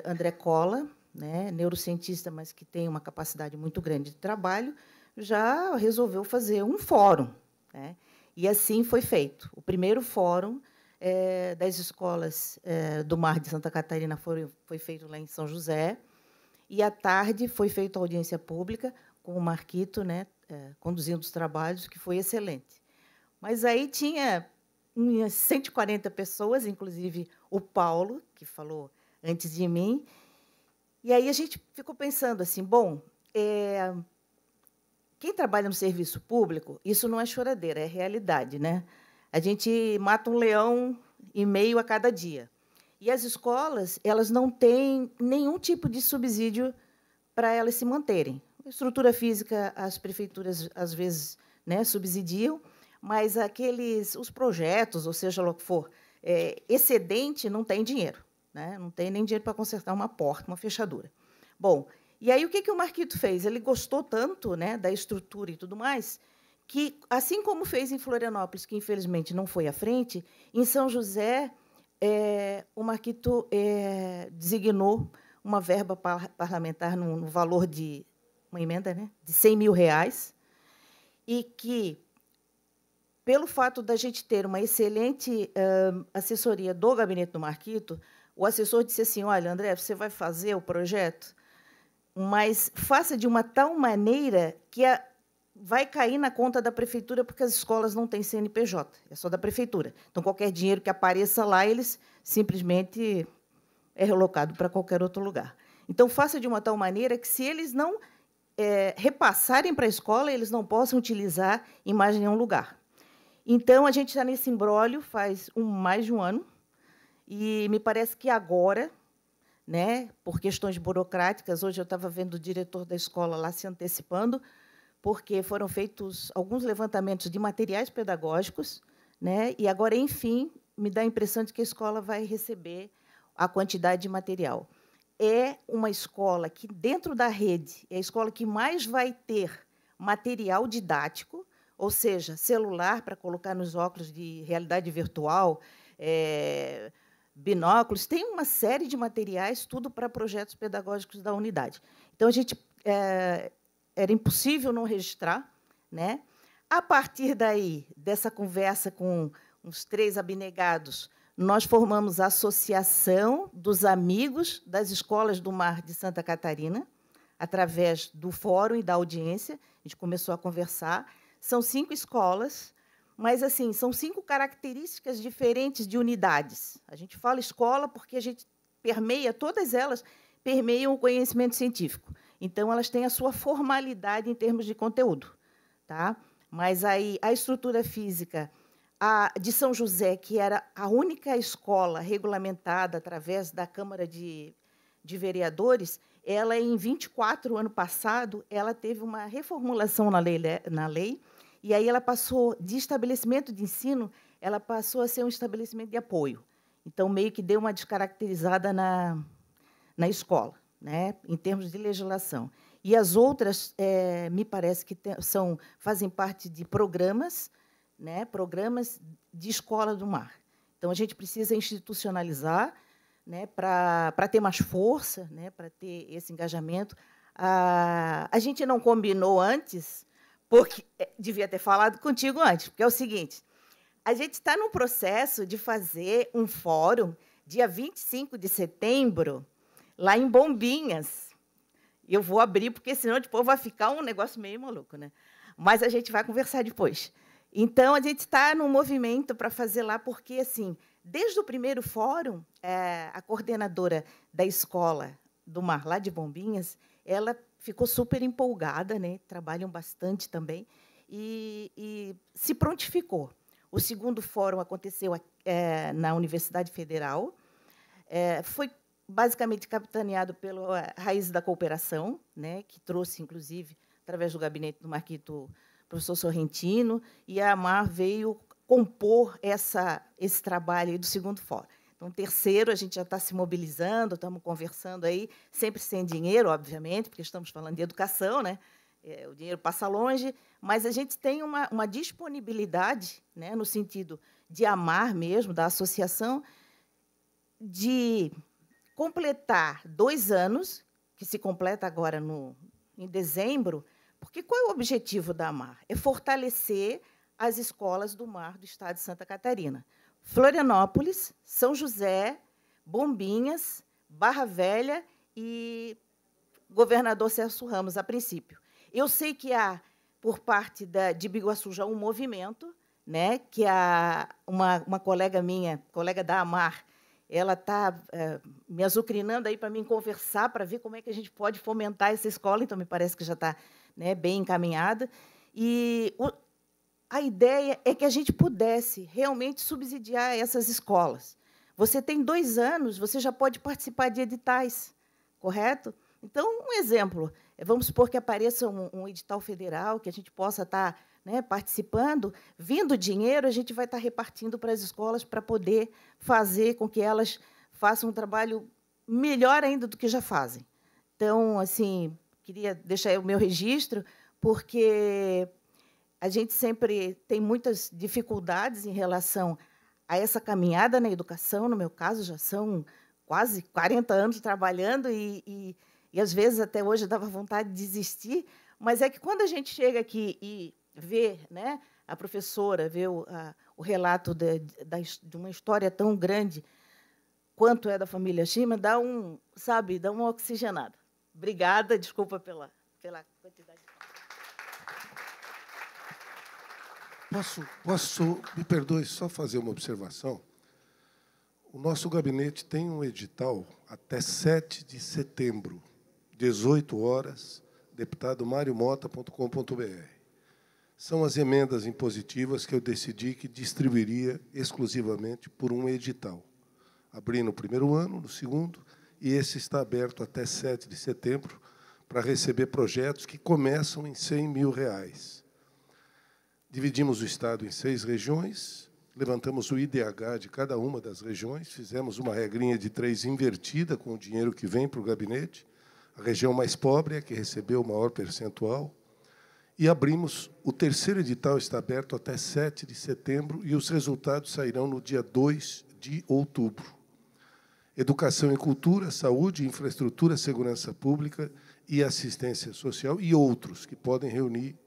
André Cola, né, neurocientista, mas que tem uma capacidade muito grande de trabalho, já resolveu fazer um fórum, né? E assim foi feito. O primeiro fórum das escolas do Mar de Santa Catarina foi feito lá em São José, e, à tarde, foi feita a audiência pública com o Marquito, né, conduzindo os trabalhos, que foi excelente. Mas aí tinha umas 140 pessoas, inclusive o Paulo, que falou antes de mim, e aí a gente ficou pensando assim, bom, quem trabalha no serviço público, isso não é choradeira, é realidade, né? A gente mata um leão e meio a cada dia. E as escolas, elas não têm nenhum tipo de subsídio para elas se manterem. A estrutura física, as prefeituras, às vezes, né, subsidiam, mas os projetos, ou seja lá o que for, excedente, não tem dinheiro, né? Não tem nem dinheiro para consertar uma porta, uma fechadura. Bom, e aí o que o Marquito fez? Ele gostou tanto, né, da estrutura e tudo mais, que, assim como fez em Florianópolis, que, infelizmente, não foi à frente, em São José, o Marquito designou uma verba parlamentar no valor de uma emenda, né, de R$100 mil, e que, pelo fato da gente ter uma excelente assessoria do gabinete do Marquito, o assessor disse assim, olha, André, você vai fazer o projeto, mas faça de uma tal maneira que vai cair na conta da prefeitura, porque as escolas não têm CNPJ, é só da prefeitura. Então, qualquer dinheiro que apareça lá, eles simplesmente é relocado para qualquer outro lugar. Então, faça de uma tal maneira que, se eles não repassarem para a escola, eles não possam utilizar em mais nenhum lugar. Então, a gente está nesse imbróglio faz mais de um ano, e me parece que agora, né, por questões burocráticas, hoje eu estava vendo o diretor da escola lá se antecipando, porque foram feitos alguns levantamentos de materiais pedagógicos, né, e agora, enfim, me dá a impressão de que a escola vai receber a quantidade de material. é uma escola que, dentro da rede, é a escola que mais vai ter material didático, ou seja, celular para colocar nos óculos de realidade virtual, binóculos, tem uma série de materiais, tudo para projetos pedagógicos da unidade. Então, a gente era impossível não registrar, né? A partir daí, dessa conversa com uns 3 abnegados, nós formamos a Associação dos Amigos das Escolas do Mar de Santa Catarina, através do fórum e da audiência. A gente começou a conversar. São 5 escolas, mas assim são 5 características diferentes de unidades. A gente fala escola porque a gente permeia, todas elas permeiam o conhecimento científico. Então, elas têm a sua formalidade em termos de conteúdo. Tá? Mas aí a estrutura física de São José, que era a única escola regulamentada através da Câmara de Vereadores, ela, em 24, ano passado, ela teve uma reformulação na lei, e aí ela passou de estabelecimento de ensino, ela passou a ser um estabelecimento de apoio. Então, meio que deu uma descaracterizada na escola, né, em termos de legislação. E as outras, me parece que fazem parte de programas, né, programas de escola do mar. Então, a gente precisa institucionalizar, né, para ter mais força, né, para ter esse engajamento. A gente não combinou antes, porque devia ter falado contigo antes, porque é o seguinte, a gente está num processo de fazer um fórum, dia 25 de setembro, lá em Bombinhas. Eu vou abrir, porque senão depois vai ficar um negócio meio maluco, né? Mas a gente vai conversar depois. Então, a gente está num movimento para fazer lá, porque, assim, desde o primeiro fórum, a coordenadora da escola do Mar, lá de Bombinhas, ela ficou super empolgada, né? Trabalham bastante também, e se prontificou. O segundo fórum aconteceu na Universidade Federal, foi basicamente capitaneado pela Raiz da Cooperação, né, que trouxe, inclusive, através do gabinete do Marquito, professor Sorrentino, e a AMAR veio compor esse trabalho aí do segundo fórum. Então, terceiro, a gente já está se mobilizando, estamos conversando aí, sempre sem dinheiro, obviamente, porque estamos falando de educação, né? O dinheiro passa longe, mas a gente tem uma disponibilidade, né, no sentido de AMAR mesmo, da associação, de completar 2 anos, que se completa agora em dezembro, porque qual é o objetivo da AMAR? É fortalecer as escolas do mar do estado de Santa Catarina. Florianópolis, São José, Bombinhas, Barra Velha e Governador Celso Ramos, a princípio. Eu sei que há, por parte de Biguaçu, já um movimento, né, que uma colega minha, colega da AMAR, ela está me azucrinando aí para mim conversar, para ver como é que a gente pode fomentar essa escola, então me parece que já está, né, bem encaminhada. E a ideia é que a gente pudesse realmente subsidiar essas escolas. Você tem 2 anos, você já pode participar de editais, correto? Então, um exemplo, vamos supor que apareça um edital federal, que a gente possa estar, né, participando, vindo dinheiro, a gente vai estar repartindo para as escolas para poder fazer com que elas façam um trabalho melhor ainda do que já fazem. Então, assim, queria deixar aí o meu registro, porque a gente sempre tem muitas dificuldades em relação a essa caminhada na educação. No meu caso, já são quase 40 anos trabalhando e às vezes, até hoje, dava vontade de desistir, mas é que, quando a gente chega aqui e vê, né, a professora, vê o relato de uma história tão grande quanto é da família Shima, dá uma oxigenada. Obrigada, desculpa pela quantidade. Me perdoe, só fazer uma observação? O nosso gabinete tem um edital até 7 de setembro, 18 horas, deputadomariomota.com.br. São as emendas impositivas que eu decidi que distribuiria exclusivamente por um edital. Abri no primeiro ano, no segundo, e esse está aberto até 7 de setembro para receber projetos que começam em R$100 mil. Dividimos o estado em 6 regiões, levantamos o IDH de cada uma das regiões, fizemos uma regrinha de 3 invertida com o dinheiro que vem para o gabinete. A região mais pobre é que recebeu o maior percentual. E abrimos, o terceiro edital está aberto até 7 de setembro e os resultados sairão no dia 2 de outubro. Educação e cultura, saúde, infraestrutura, segurança pública e assistência social e outros, que podem reunir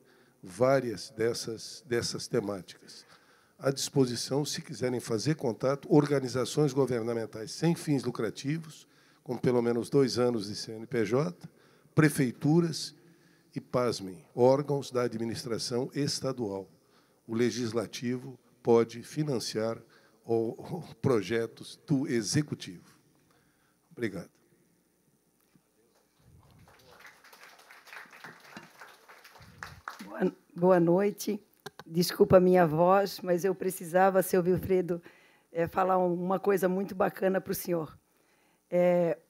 várias dessas temáticas. À disposição, se quiserem fazer contato, organizações governamentais sem fins lucrativos, com pelo menos 2 anos de CNPJ, prefeituras e, pasmem, órgãos da administração estadual. O legislativo pode financiar projetos do executivo. Obrigado. Boa noite. Desculpa a minha voz, mas eu precisava, seu Wilfredo, falar uma coisa muito bacana para o senhor.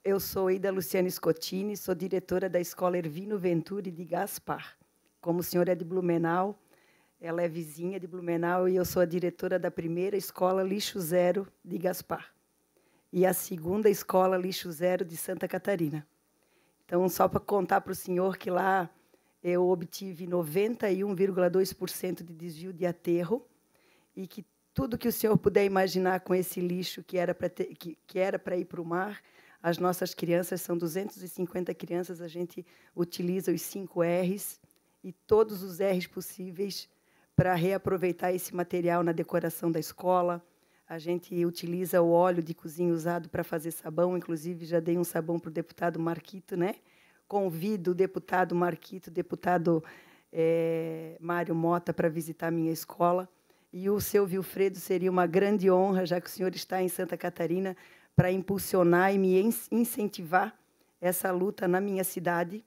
Eu sou Ida Luciane Scottini, sou diretora da Escola Ervino Venturi de Gaspar. Como o senhor é de Blumenau, ela é vizinha de Blumenau e eu sou a diretora da primeira escola Lixo Zero de Gaspar e a segunda escola Lixo Zero de Santa Catarina. Então, só para contar para o senhor que lá eu obtive 91,2% de desvio de aterro e que tudo que o senhor puder imaginar com esse lixo que era para ir para o mar, as nossas crianças, são 250 crianças, a gente utiliza os 5 R's e todos os R's possíveis para reaproveitar esse material na decoração da escola. A gente utiliza o óleo de cozinha usado para fazer sabão, inclusive já dei um sabão para o deputado Marquito, né? Convido o deputado Marquito, o deputado Mário Mota, para visitar a minha escola. E o seu Wilfredo seria uma grande honra, já que o senhor está em Santa Catarina, para impulsionar e me incentivar essa luta na minha cidade.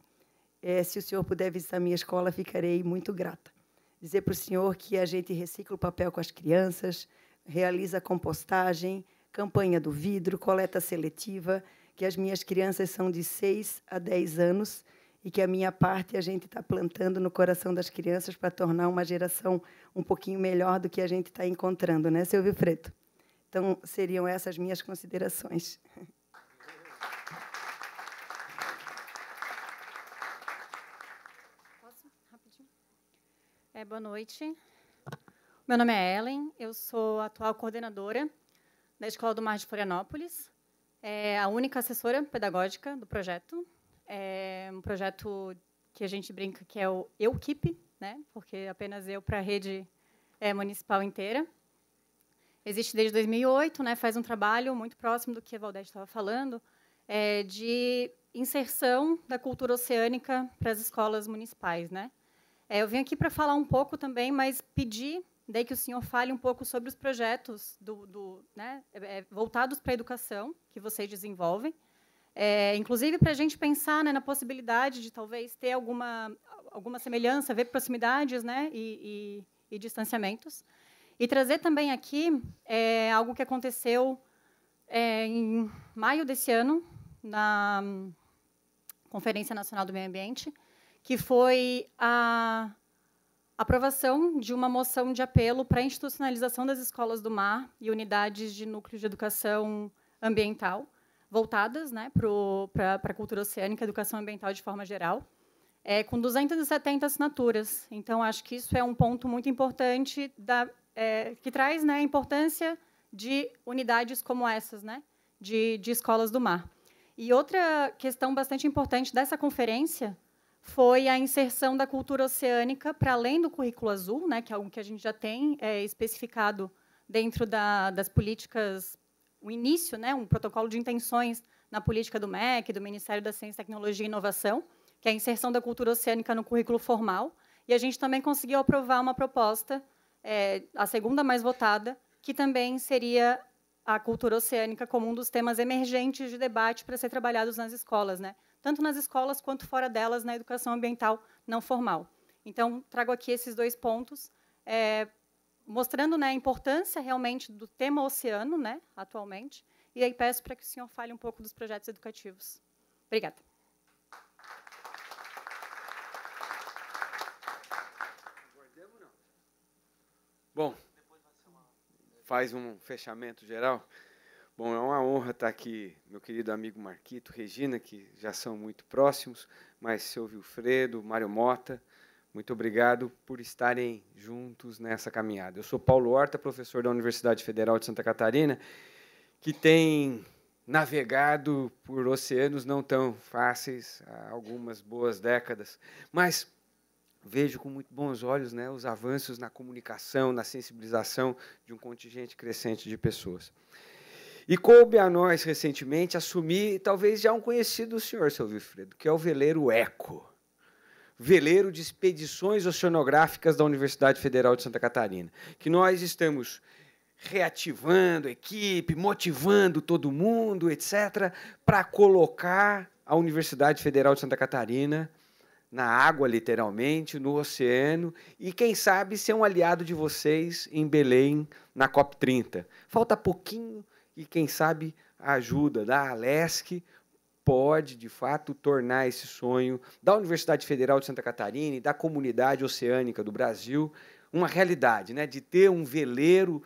Se o senhor puder visitar a minha escola, ficarei muito grata. Dizer para o senhor que a gente recicla o papel com as crianças, realiza compostagem, campanha do vidro, coleta seletiva, que as minhas crianças são de 6 a 10 anos e que a minha parte a gente está plantando no coração das crianças para tornar uma geração um pouquinho melhor do que a gente está encontrando, né, seu Wilfredo? Então, seriam essas minhas considerações. Posso? Rapidinho. Boa noite. Meu nome é Ellen, eu sou a atual coordenadora da Escola do Mar de Florianópolis, a única assessora pedagógica do projeto. É um projeto que a gente brinca que é o EUKIP, né? Porque apenas eu para a rede municipal inteira. Existe desde 2008, né? Faz um trabalho muito próximo do que a Valdete estava falando, de inserção da cultura oceânica para as escolas municipais, né? Eu vim aqui para falar um pouco também, mas pedir daí que o senhor fale um pouco sobre os projetos voltados para a educação que vocês desenvolvem, inclusive para a gente pensar, né, na possibilidade de talvez ter alguma semelhança, ver proximidades, né, e distanciamentos, e trazer também aqui algo que aconteceu em maio desse ano na Conferência Nacional do Meio Ambiente, que foi a aprovação de uma moção de apelo para a institucionalização das escolas do mar e unidades de núcleo de educação ambiental, voltadas, né, para a cultura oceânica e educação ambiental de forma geral, com 270 assinaturas. Então, acho que isso é um ponto muito importante, que traz, né, a importância de unidades como essas, né, de escolas do mar. E outra questão bastante importante dessa conferência foi a inserção da cultura oceânica para além do currículo azul, né, que é algo que a gente já tem especificado dentro das políticas, o início, né, um protocolo de intenções na política do MEC, do Ministério da Ciência, Tecnologia e Inovação, que é a inserção da cultura oceânica no currículo formal. E a gente também conseguiu aprovar uma proposta, a segunda mais votada, que também seria a cultura oceânica como um dos temas emergentes de debate para ser trabalhados nas escolas, né? Tanto nas escolas quanto fora delas, na educação ambiental não formal. Então, trago aqui esses 2 pontos, mostrando, né, a importância realmente do tema oceano, né, atualmente, e aí peço para que o senhor fale um pouco dos projetos educativos. Obrigada. Bom, faz um fechamento geral. Bom, é uma honra estar aqui, meu querido amigo Marquito, Regina, que já são muito próximos, mas seu Wilfredo, Mário Mota, muito obrigado por estarem juntos nessa caminhada. Eu sou Paulo Horta, professor da Universidade Federal de Santa Catarina, que tem navegado por oceanos não tão fáceis há algumas boas décadas, mas vejo com muito bons olhos, né, os avanços na comunicação, na sensibilização de um contingente crescente de pessoas. E coube a nós, recentemente, assumir talvez já um conhecido do senhor, seu Wilfredo, que é o veleiro ECO, veleiro de expedições oceanográficas da Universidade Federal de Santa Catarina, que nós estamos reativando a equipe, motivando todo mundo, etc., para colocar a Universidade Federal de Santa Catarina na água, literalmente, no oceano, e, quem sabe, ser um aliado de vocês em Belém, na COP30. Falta pouquinho, e, quem sabe, a ajuda da Alesc pode, de fato, tornar esse sonho da Universidade Federal de Santa Catarina e da comunidade oceânica do Brasil uma realidade, né? De ter um veleiro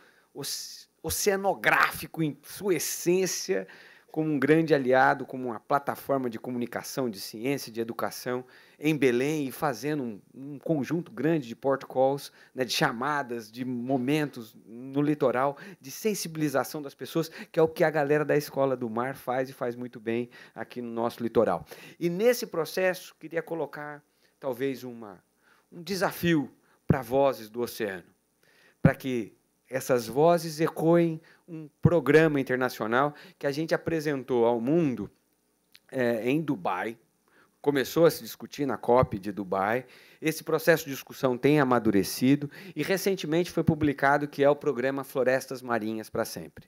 oceanográfico em sua essência, como um grande aliado, como uma plataforma de comunicação, de ciência, de educação em Belém, e fazendo um conjunto grande de port calls, né, de chamadas, de momentos no litoral, de sensibilização das pessoas, que é o que a galera da Escola do Mar faz, e faz muito bem aqui no nosso litoral. E, nesse processo, queria colocar, talvez, um desafio para vozes do oceano, para que essas vozes ecoem um programa internacional que a gente apresentou ao mundo em Dubai. Começou a se discutir na COP de Dubai. Esse processo de discussão tem amadurecido e, recentemente, foi publicado que é o programa Florestas Marinhas para Sempre.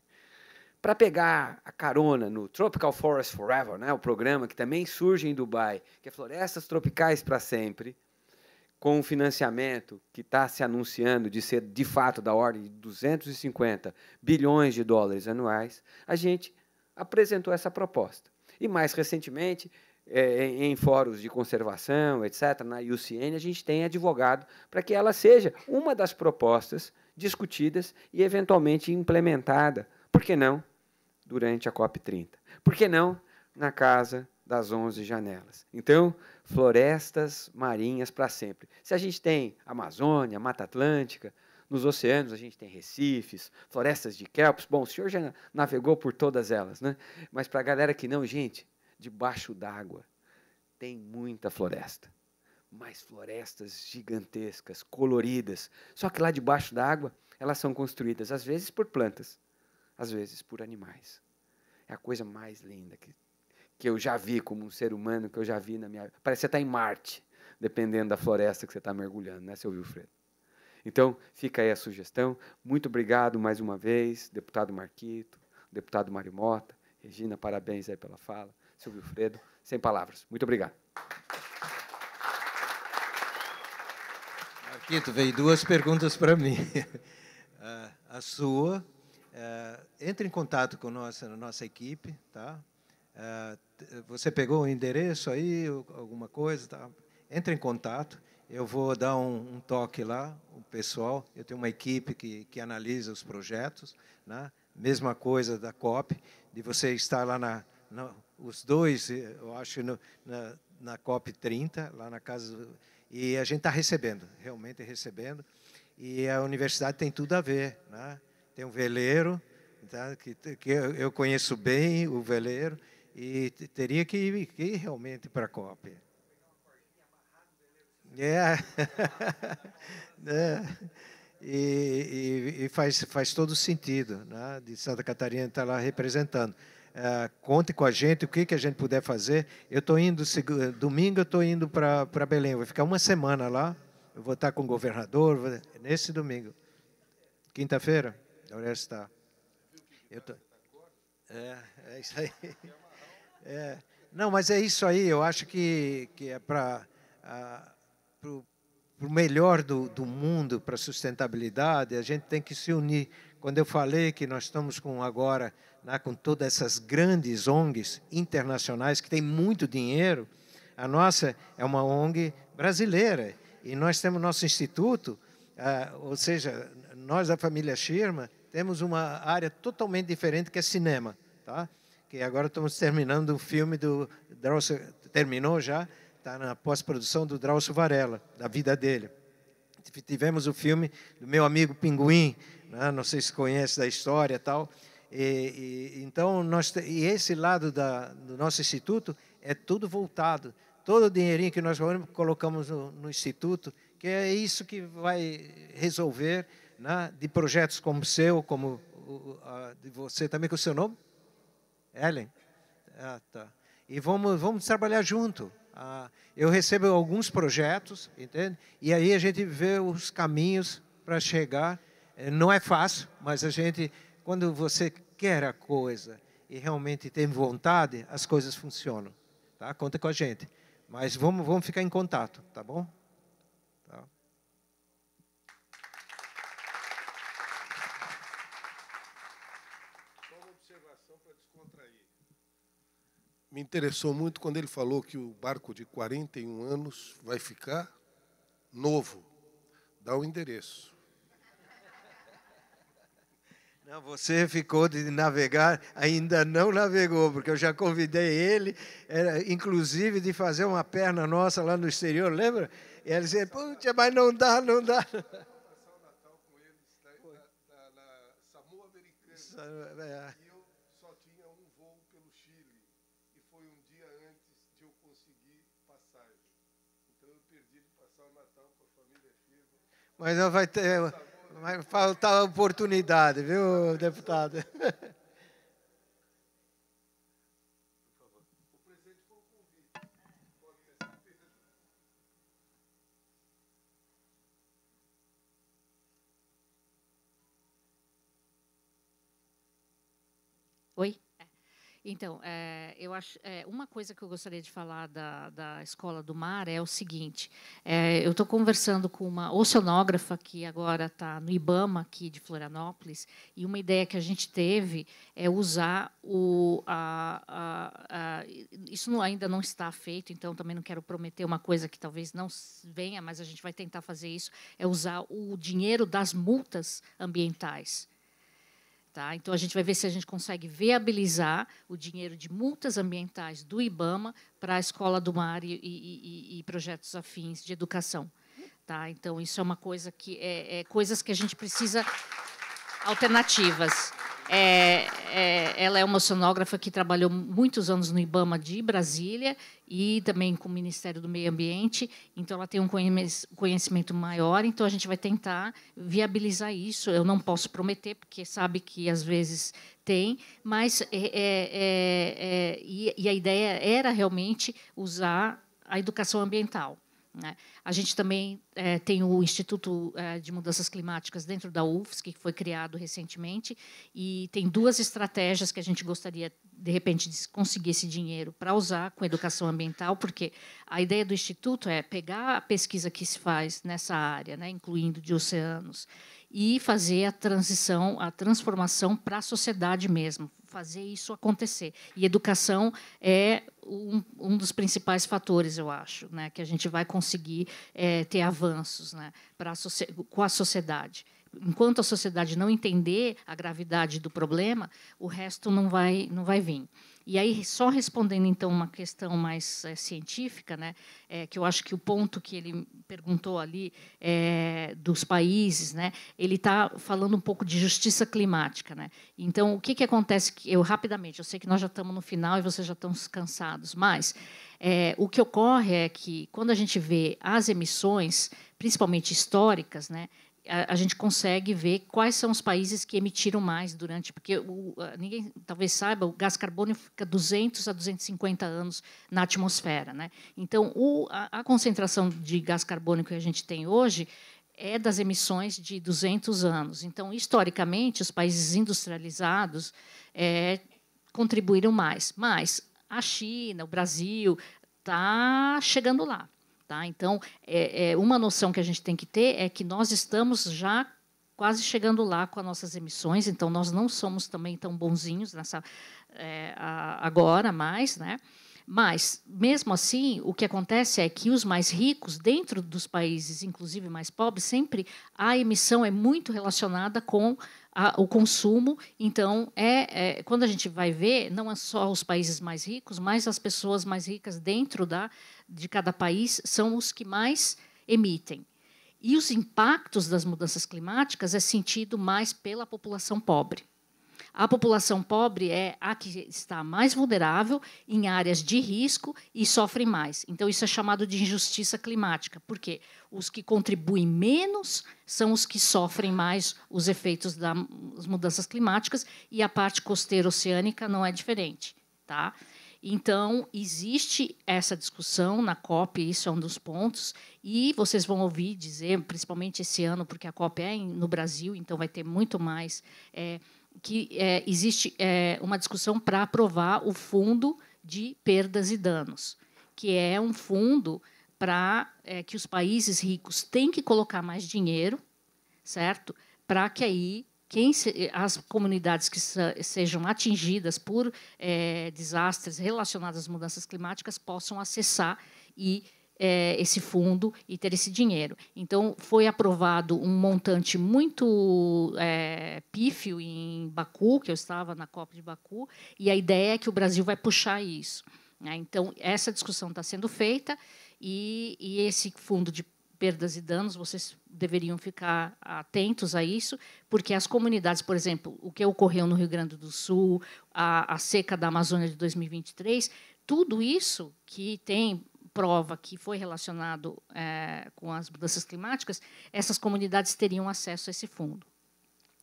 Para pegar a carona no Tropical Forest Forever, né, o programa que também surge em Dubai, que é Florestas Tropicais para Sempre, com um financiamento que está se anunciando de ser, de fato, da ordem de 250 bilhões de dólares anuais, a gente apresentou essa proposta. E, mais recentemente, em fóruns de conservação, etc., na UCN, a gente tem advogado para que ela seja uma das propostas discutidas e, eventualmente, implementada. Por que não durante a COP30? Por que não na Casa das 11 Janelas? Então, florestas marinhas para sempre. Se a gente tem Amazônia, Mata Atlântica, nos oceanos a gente tem recifes, florestas de kelps. Bom, o senhor já navegou por todas elas, né? Mas, para a galera que não, gente, debaixo d'água tem muita floresta, mas florestas gigantescas, coloridas. Só que lá debaixo d'água elas são construídas, às vezes por plantas, às vezes por animais. É a coisa mais linda que eu já vi como um ser humano, que eu já vi na minha... Parece que você está em Marte, dependendo da floresta que você está mergulhando, né, seu Wilfredo? Então, fica aí a sugestão. Muito obrigado mais uma vez, deputado Marquito, deputado Mário Mota. Regina, parabéns aí pela fala. Seu Wilfredo, sem palavras. Muito obrigado. Marquito, veio duas perguntas para mim. A sua, entre em contato com a nossa equipe, tá? Você pegou o endereço aí, alguma coisa? Tá? Entre em contato, eu vou dar um toque lá, o pessoal. Eu tenho uma equipe que analisa os projetos, né? Mesma coisa da COP, de você estar lá os dois, eu acho, na COP30, lá na casa... E a gente está recebendo, realmente recebendo. E a universidade tem tudo a ver, né? Tem um veleiro, tá? que eu conheço bem o veleiro, e teria que ir realmente para a COP. E faz todo sentido, né? De Santa Catarina estar lá representando. Conte com a gente, o que a gente puder fazer. Eu estou indo, domingo eu estou indo para Belém, vou ficar uma semana lá, eu vou estar com o governador, nesse domingo. Quinta-feira? Agora está. É isso aí. Não, mas é isso aí, eu acho que é para o melhor do mundo, para a sustentabilidade, a gente tem que se unir. Quando eu falei que nós estamos agora, né, com todas essas grandes ONGs internacionais que têm muito dinheiro, a nossa é uma ONG brasileira, e nós temos nosso instituto, ou seja, nós da família Schirmer temos uma área totalmente diferente, que é cinema. Tá? Que agora estamos terminando o filme do Drauzio, terminou já, está na pós-produção do Drauzio Varela, da vida dele. Tivemos o filme do meu amigo Pinguim, né? Não sei se conhece da história e tal. Então, esse lado do nosso instituto é tudo voltado. Todo o dinheirinho que nós colocamos no instituto, que é isso que vai resolver, né? De projetos como o seu, como de você também, com o seu nome? Ellen? Ah, tá. E vamos trabalhar junto. Eu recebo alguns projetos, entende? E aí a gente vê os caminhos para chegar. Não é fácil, mas a gente, quando você quer a coisa e realmente tem vontade, as coisas funcionam. Tá? Conta com a gente. Mas vamos ficar em contato, tá bom? Tá. Só uma observação para descontrair. Me interessou muito quando ele falou que o barco de 41 anos vai ficar novo. Dá o endereço. Não, você ficou de navegar, ainda não navegou, porque eu já convidei ele, inclusive, de fazer uma perna nossa lá no exterior, lembra? E ele disse, puxa, mas não dá, não dá. Passar o Natal com eles na Samoa Americana. E eu só tinha um voo pelo Chile. E foi um dia antes de eu conseguir passagem. Então eu perdi de passar o Natal com a família firme. Mas não vai ter... Vai faltar oportunidade, viu, deputado? O presente foi um convite. Oi? Então, eu acho, uma coisa que eu gostaria de falar da Escola do Mar é o seguinte, eu estou conversando com uma oceanógrafa que agora está no IBAMA, aqui de Florianópolis, e uma ideia que a gente teve é usar isso ainda não está feito, então também não quero prometer uma coisa que talvez não venha, mas a gente vai tentar fazer isso, é usar o dinheiro das multas ambientais. Tá? Então, a gente vai ver se a gente consegue viabilizar o dinheiro de multas ambientais do IBAMA para a Escola do Mar e projetos afins de educação. Tá? Então, isso é uma coisa que coisas que a gente precisa alternativas. Ela é uma oceanógrafa que trabalhou muitos anos no IBAMA de Brasília e também com o Ministério do Meio Ambiente, então ela tem um conhecimento maior, então a gente vai tentar viabilizar isso. Eu não posso prometer, porque sabe que às vezes tem, mas e a ideia era realmente usar a educação ambiental. Né? A gente também tem o Instituto de Mudanças Climáticas dentro da UFSC, que foi criado recentemente, e tem duas estratégias que a gente gostaria, de repente, de conseguir esse dinheiro para usar com educação ambiental, porque a ideia do Instituto é pegar a pesquisa que se faz nessa área, né, incluindo de oceanos, e fazer a transformação para a sociedade mesmo, fazer isso acontecer. E educação é um dos principais fatores, eu acho, né, que a gente vai conseguir ter avanços, né, com a sociedade. Enquanto a sociedade não entender a gravidade do problema, o resto não vai vir. E aí, só respondendo, então, uma questão mais científica, né, que eu acho que o ponto que ele perguntou ali dos países, né, ele está falando um pouco de justiça climática. Né? Então, o que acontece? Rapidamente, eu sei que nós já estamos no final e vocês já estão cansados, mas o que ocorre é que, quando a gente vê as emissões, principalmente históricas, né, a gente consegue ver quais são os países que emitiram mais durante... Porque ninguém talvez saiba, o gás carbônico fica 200 a 250 anos na atmosfera. Né? Então, a concentração de gás carbônico que a gente tem hoje é das emissões de 200 anos. Então, historicamente, os países industrializados contribuíram mais. Mas a China, o Brasil, está chegando lá. Tá? Então, uma noção que a gente tem que ter é que nós estamos já quase chegando lá com as nossas emissões, então nós não somos também tão bonzinhos agora mais, né? Mas, mesmo assim, o que acontece é que os mais ricos, dentro dos países, inclusive mais pobres, sempre a emissão é muito relacionada com o consumo. Então, quando a gente vai ver, não é só os países mais ricos, mas as pessoas mais ricas dentro de cada país são os que mais emitem. E os impactos das mudanças climáticas é sentido mais pela população pobre. A população pobre é a que está mais vulnerável em áreas de risco e sofre mais. Então, isso é chamado de injustiça climática, porque os que contribuem menos são os que sofrem mais os efeitos das mudanças climáticas, e a parte costeira oceânica não é diferente. Tá? Então, existe essa discussão na COP, isso é um dos pontos, e vocês vão ouvir dizer, principalmente esse ano, porque a COP é no Brasil, então vai ter muito mais... que existe uma discussão para aprovar o Fundo de Perdas e Danos, que é um fundo para que os países ricos têm que colocar mais dinheiro, certo? Para que aí as comunidades que sejam atingidas por desastres relacionados às mudanças climáticas possam acessar esse fundo e ter esse dinheiro. Então, foi aprovado um montante muito pífio em Baku, que eu estava na COP de Baku, e a ideia é que o Brasil vai puxar isso. Né? Então, essa discussão está sendo feita, e esse fundo de perdas e danos, vocês deveriam ficar atentos a isso, porque as comunidades, por exemplo, o que ocorreu no Rio Grande do Sul, a seca da Amazônia de 2023, tudo isso que tem prova que foi relacionado com as mudanças climáticas, essas comunidades teriam acesso a esse fundo.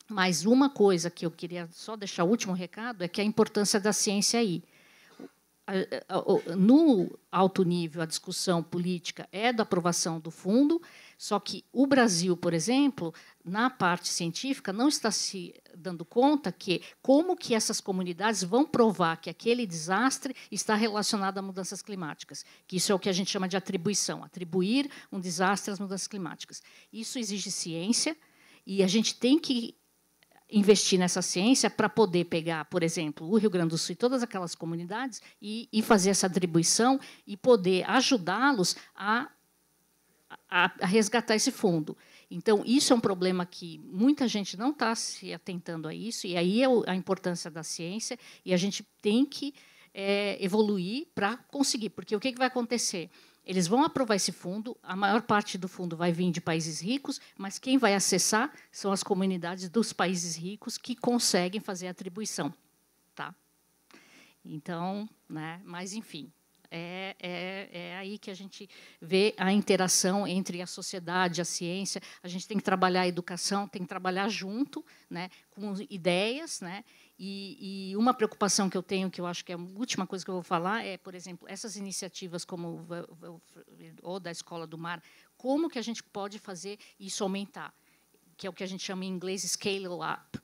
Mas uma coisa que eu queria só deixar o último recado é que a importância da ciência aí. No alto nível, a discussão política é da aprovação do fundo, só que o Brasil, por exemplo, na parte científica, não está se dando conta que como que essas comunidades vão provar que aquele desastre está relacionado a mudanças climáticas, que isso é o que a gente chama de atribuição, atribuir um desastre às mudanças climáticas. Isso exige ciência, e a gente tem que investir nessa ciência para poder pegar, por exemplo, o Rio Grande do Sul e todas aquelas comunidades e fazer essa atribuição e poder ajudá-los a resgatar esse fundo. Então, isso é um problema que muita gente não está se atentando a isso, e aí é a importância da ciência, e a gente tem que evoluir para conseguir, porque o que vai acontecer? Eles vão aprovar esse fundo, a maior parte do fundo vai vir de países ricos, mas quem vai acessar são as comunidades dos países ricos que conseguem fazer a atribuição. Tá? Então, né, mas, enfim, é aí que a gente vê a interação entre a sociedade, a ciência. A gente tem que trabalhar a educação, tem que trabalhar junto, né, com ideias, né. E uma preocupação que eu tenho, que eu acho que é a última coisa que eu vou falar, é, por exemplo, essas iniciativas como o da Escola do Mar, como que a gente pode fazer isso aumentar, que é o que a gente chama em inglês scale up.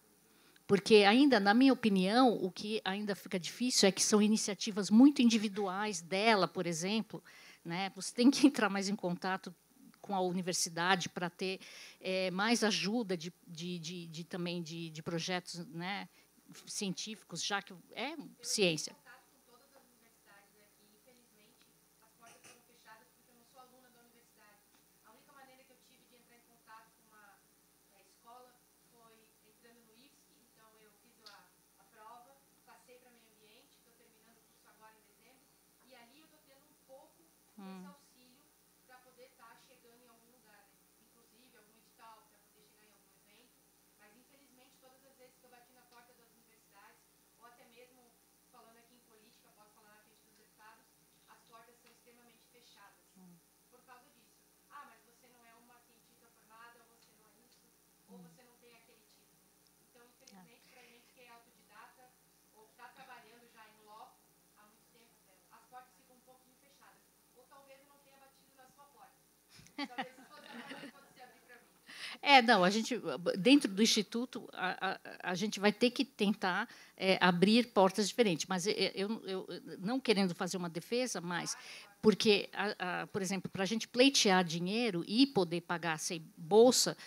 Porque ainda, na minha opinião, o que ainda fica difícil é que são iniciativas muito individuais dela, por exemplo, né? Você tem que entrar mais em contato com a universidade para ter mais ajuda também de projetos, né, científicos, já que é ciência. Não, a gente, dentro do Instituto, a gente vai ter que tentar abrir portas diferentes, mas eu não querendo fazer uma defesa, mas porque, por exemplo, para a gente pleitear dinheiro e poder pagar sem bolsa,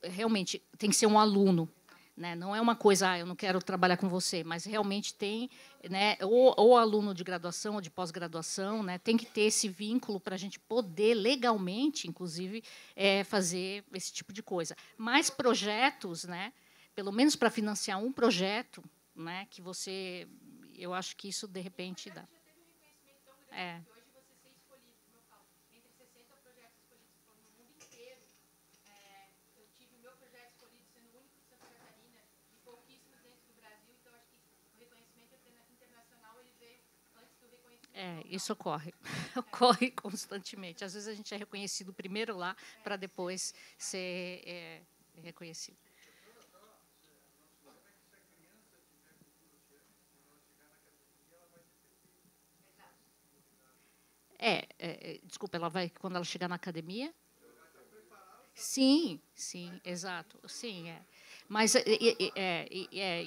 realmente tem que ser um aluno. né? Não é uma coisa, eu não quero trabalhar com você, mas realmente tem, né, ou aluno de graduação ou de pós-graduação, né, tem que ter esse vínculo para a gente poder legalmente, inclusive, fazer esse tipo de coisa. Mais projetos, né, pelo menos para financiar um projeto, né, que você, eu acho que isso de repente dá. Isso ocorre constantemente. Às vezes a gente é reconhecido primeiro lá para depois ser reconhecido. Desculpa, ela vai quando ela chegar na academia? Sim, exato, sim. Mas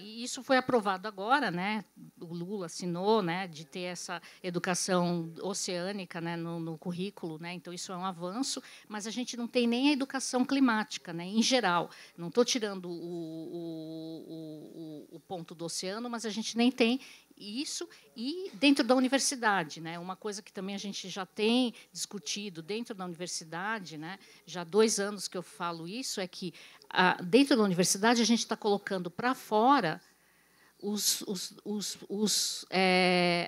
isso foi aprovado agora, né? O Lula assinou, né, de ter essa educação oceânica, né, no currículo, né? Então isso é um avanço, mas a gente não tem nem a educação climática, né, em geral. Não estou tirando o ponto do oceano, mas a gente nem tem isso. E dentro da universidade, né, uma coisa que também a gente já tem discutido dentro da universidade, né, já há 2 anos que eu falo isso, é que dentro da universidade a gente está colocando para fora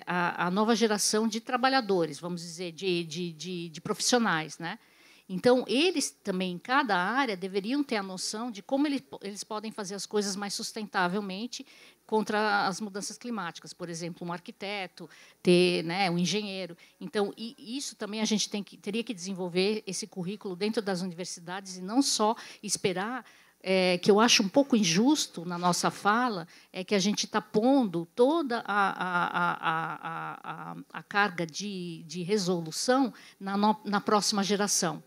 a nova geração de trabalhadores, vamos dizer, de profissionais, né? Então, eles também, em cada área, deveriam ter a noção de como eles podem fazer as coisas mais sustentavelmente contra as mudanças climáticas. Por exemplo, um arquiteto, ter, né, um engenheiro. Então, isso também a gente teria que desenvolver esse currículo dentro das universidades e não só esperar, que eu acho um pouco injusto na nossa fala, é que a gente está pondo toda a carga de resolução na próxima geração.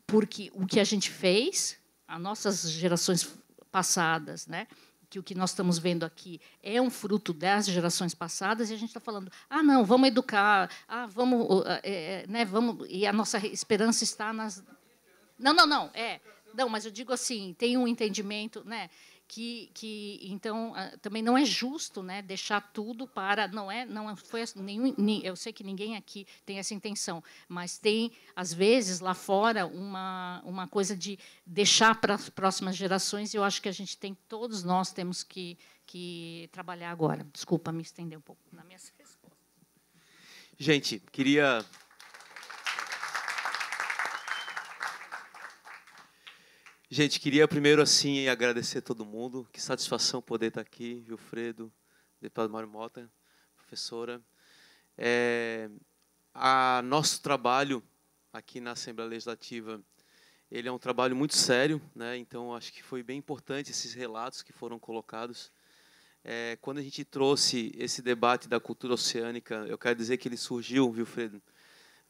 Porque o que a gente fez, as nossas gerações passadas, né, que o que nós estamos vendo aqui é um fruto das gerações passadas, e a gente está falando, não, vamos educar, vamos, e a nossa esperança está nas... Não, mas eu digo assim, tem um entendimento, né, que então também não é justo, né, deixar tudo para não foi eu sei que ninguém aqui tem essa intenção, mas tem às vezes lá fora uma coisa de deixar para as próximas gerações, e eu acho que todos nós temos que trabalhar agora. Desculpa me estender um pouco na minha resposta. Gente, queria primeiro assim agradecer a todo mundo. Que satisfação poder estar aqui, Vilfredo, deputado Mário Mota, professora. Nosso trabalho aqui na Assembleia Legislativa, ele é um trabalho muito sério, né? Então acho que foi bem importante esses relatos que foram colocados. Quando a gente trouxe esse debate da cultura oceânica, eu quero dizer que ele surgiu, Vilfredo,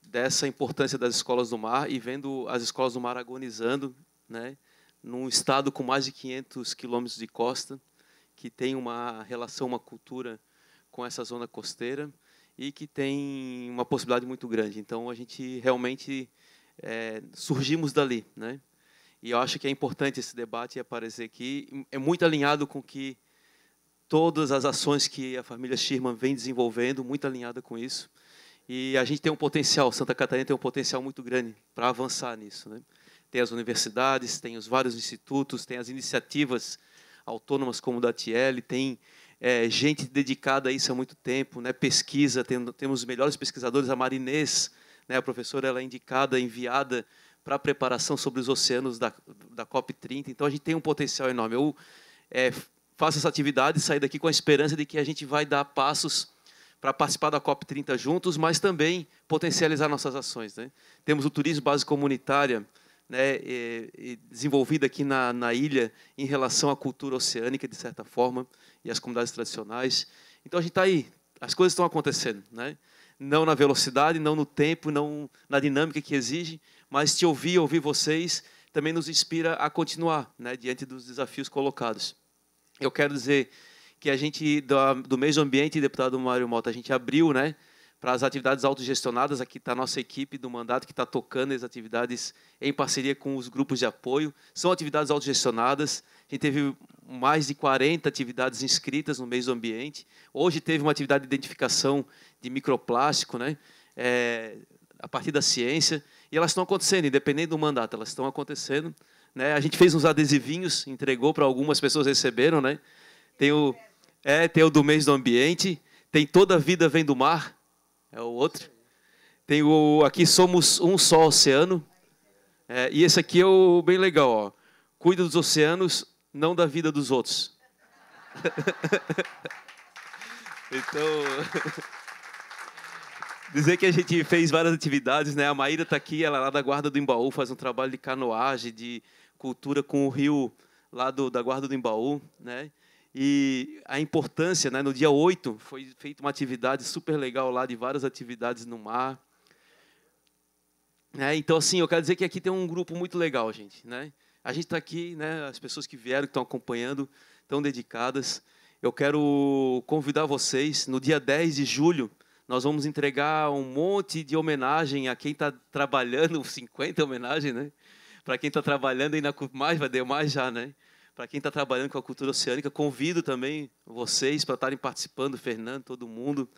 dessa importância das escolas do mar e vendo as escolas do mar agonizando, né? Num estado com mais de 500 quilômetros de costa, que tem uma relação, uma cultura com essa zona costeira e que tem uma possibilidade muito grande. Então, a gente realmente surgimos dali, né? E eu acho que é importante esse debate aparecer aqui. É muito alinhado com que todas as ações que a família Schirman vem desenvolvendo, muito alinhada com isso. E a gente tem um potencial, Santa Catarina tem um potencial muito grande para avançar nisso, né? Tem as universidades, tem os vários institutos, tem as iniciativas autônomas como o da TL, tem gente dedicada a isso há muito tempo, né? Pesquisa, temos os melhores pesquisadores, a Marinês, né? A professora, ela é indicada, enviada para a preparação sobre os oceanos da COP30, então a gente tem um potencial enorme. Eu faço essa atividade e saio daqui com a esperança de que a gente vai dar passos para participar da COP30 juntos, mas também potencializar nossas ações, né? Temos o turismo base comunitária, né, desenvolvida aqui na ilha em relação à cultura oceânica, de certa forma, e às comunidades tradicionais. Então, a gente está aí, as coisas estão acontecendo, né? Não na velocidade, não no tempo, não na dinâmica que exige, mas te ouvir vocês, também nos inspira a continuar, né, diante dos desafios colocados. Eu quero dizer que a gente, do mês do ambiente, deputado Mário Mota, a gente abriu, né, para as atividades autogestionadas. Aqui está a nossa equipe do mandato que está tocando as atividades em parceria com os grupos de apoio. São atividades autogestionadas. A gente teve mais de 40 atividades inscritas no mês do ambiente. Hoje teve uma atividade de identificação de microplástico, né? A partir da ciência. E elas estão acontecendo, independente do mandato, elas estão acontecendo. Né? A gente fez uns adesivinhos, entregou para algumas pessoas, receberam. Né? Tem o do mês do ambiente. Tem Toda a Vida Vem do Mar. É o outro. Tem o Aqui Somos Um Só Oceano. E esse aqui é o bem legal. Ó. Cuida dos oceanos, não da vida dos outros. Então, dizer que a gente fez várias atividades, né? A Maíra está aqui, ela é lá da Guarda do Embaú, faz um trabalho de canoagem, de cultura com o rio lá da Guarda do Embaú, né? E a importância, né? No dia 8, foi feita uma atividade super legal lá, de várias atividades no mar. Então, assim, eu quero dizer que aqui tem um grupo muito legal, gente. Né? A gente está aqui, né? As pessoas que vieram, que estão acompanhando, estão dedicadas. Eu quero convidar vocês, no dia 10 de julho, nós vamos entregar um monte de homenagem a quem está trabalhando, 50 homenagens, né? Para quem está trabalhando, ainda mais, vai ter mais já, né? Para quem está trabalhando com a cultura oceânica, convido também vocês para estarem participando, Fernando, todo mundo.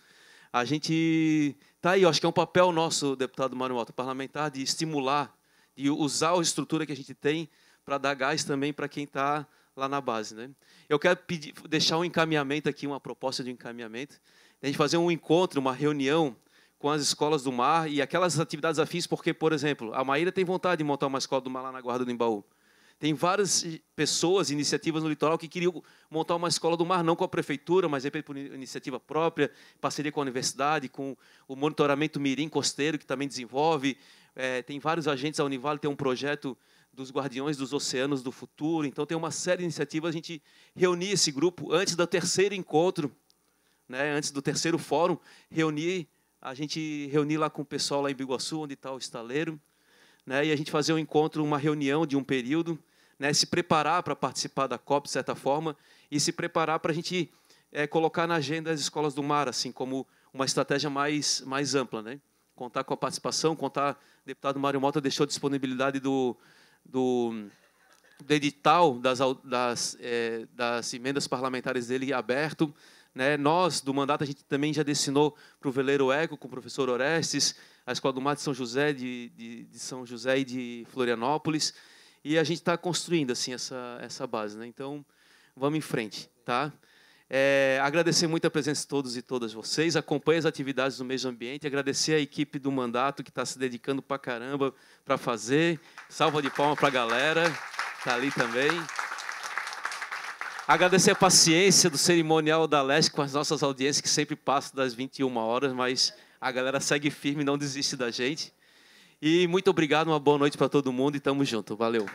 A gente está aí, eu acho que é um papel nosso, deputado Mário Mota, parlamentar, de estimular, de usar a estrutura que a gente tem para dar gás também para quem está lá na base. Né? Eu quero deixar um encaminhamento aqui, uma proposta de encaminhamento, a gente fazer um encontro, uma reunião com as escolas do mar e aquelas atividades afins, porque, por exemplo, a Maíra tem vontade de montar uma escola do mar lá na Guarda do Embaú. Tem várias pessoas, iniciativas no litoral que queriam montar uma escola do mar, não com a prefeitura, mas por iniciativa própria, parceria com a universidade, com o monitoramento Mirim Costeiro, que também desenvolve. Tem vários agentes, a Univale tem um projeto dos Guardiões dos Oceanos do Futuro. Então, tem uma série de iniciativas. A gente reunir esse grupo antes do terceiro encontro, né, antes do terceiro fórum, a gente reunir lá com o pessoal lá em Biguaçu, onde está o estaleiro, né, e a gente fazer um encontro, uma reunião de um período, né, se preparar para participar da COP, de certa forma, e se preparar para a gente colocar na agenda as escolas do mar, assim, como uma estratégia mais ampla. Né? Contar com a participação, o deputado Mário Mota deixou a disponibilidade do edital das emendas parlamentares dele aberto. Né? Nós, do mandato, a gente também já destinou para o Veleiro Eco, com o professor Orestes, a Escola do Mar de São José, de São José e de Florianópolis, e a gente está construindo assim, essa base. Né? Então, vamos em frente. Tá? Agradecer muito a presença de todos e todas vocês, acompanhe as atividades do mês do ambiente, agradecer a equipe do mandato que está se dedicando para caramba para fazer, salva de palmas para a galera, está ali também. Agradecer a paciência do cerimonial da Leste com as nossas audiências, que sempre passam das 21 horas, mas a galera segue firme e não desiste da gente. E muito obrigado, uma boa noite para todo mundo e tamo junto. Valeu.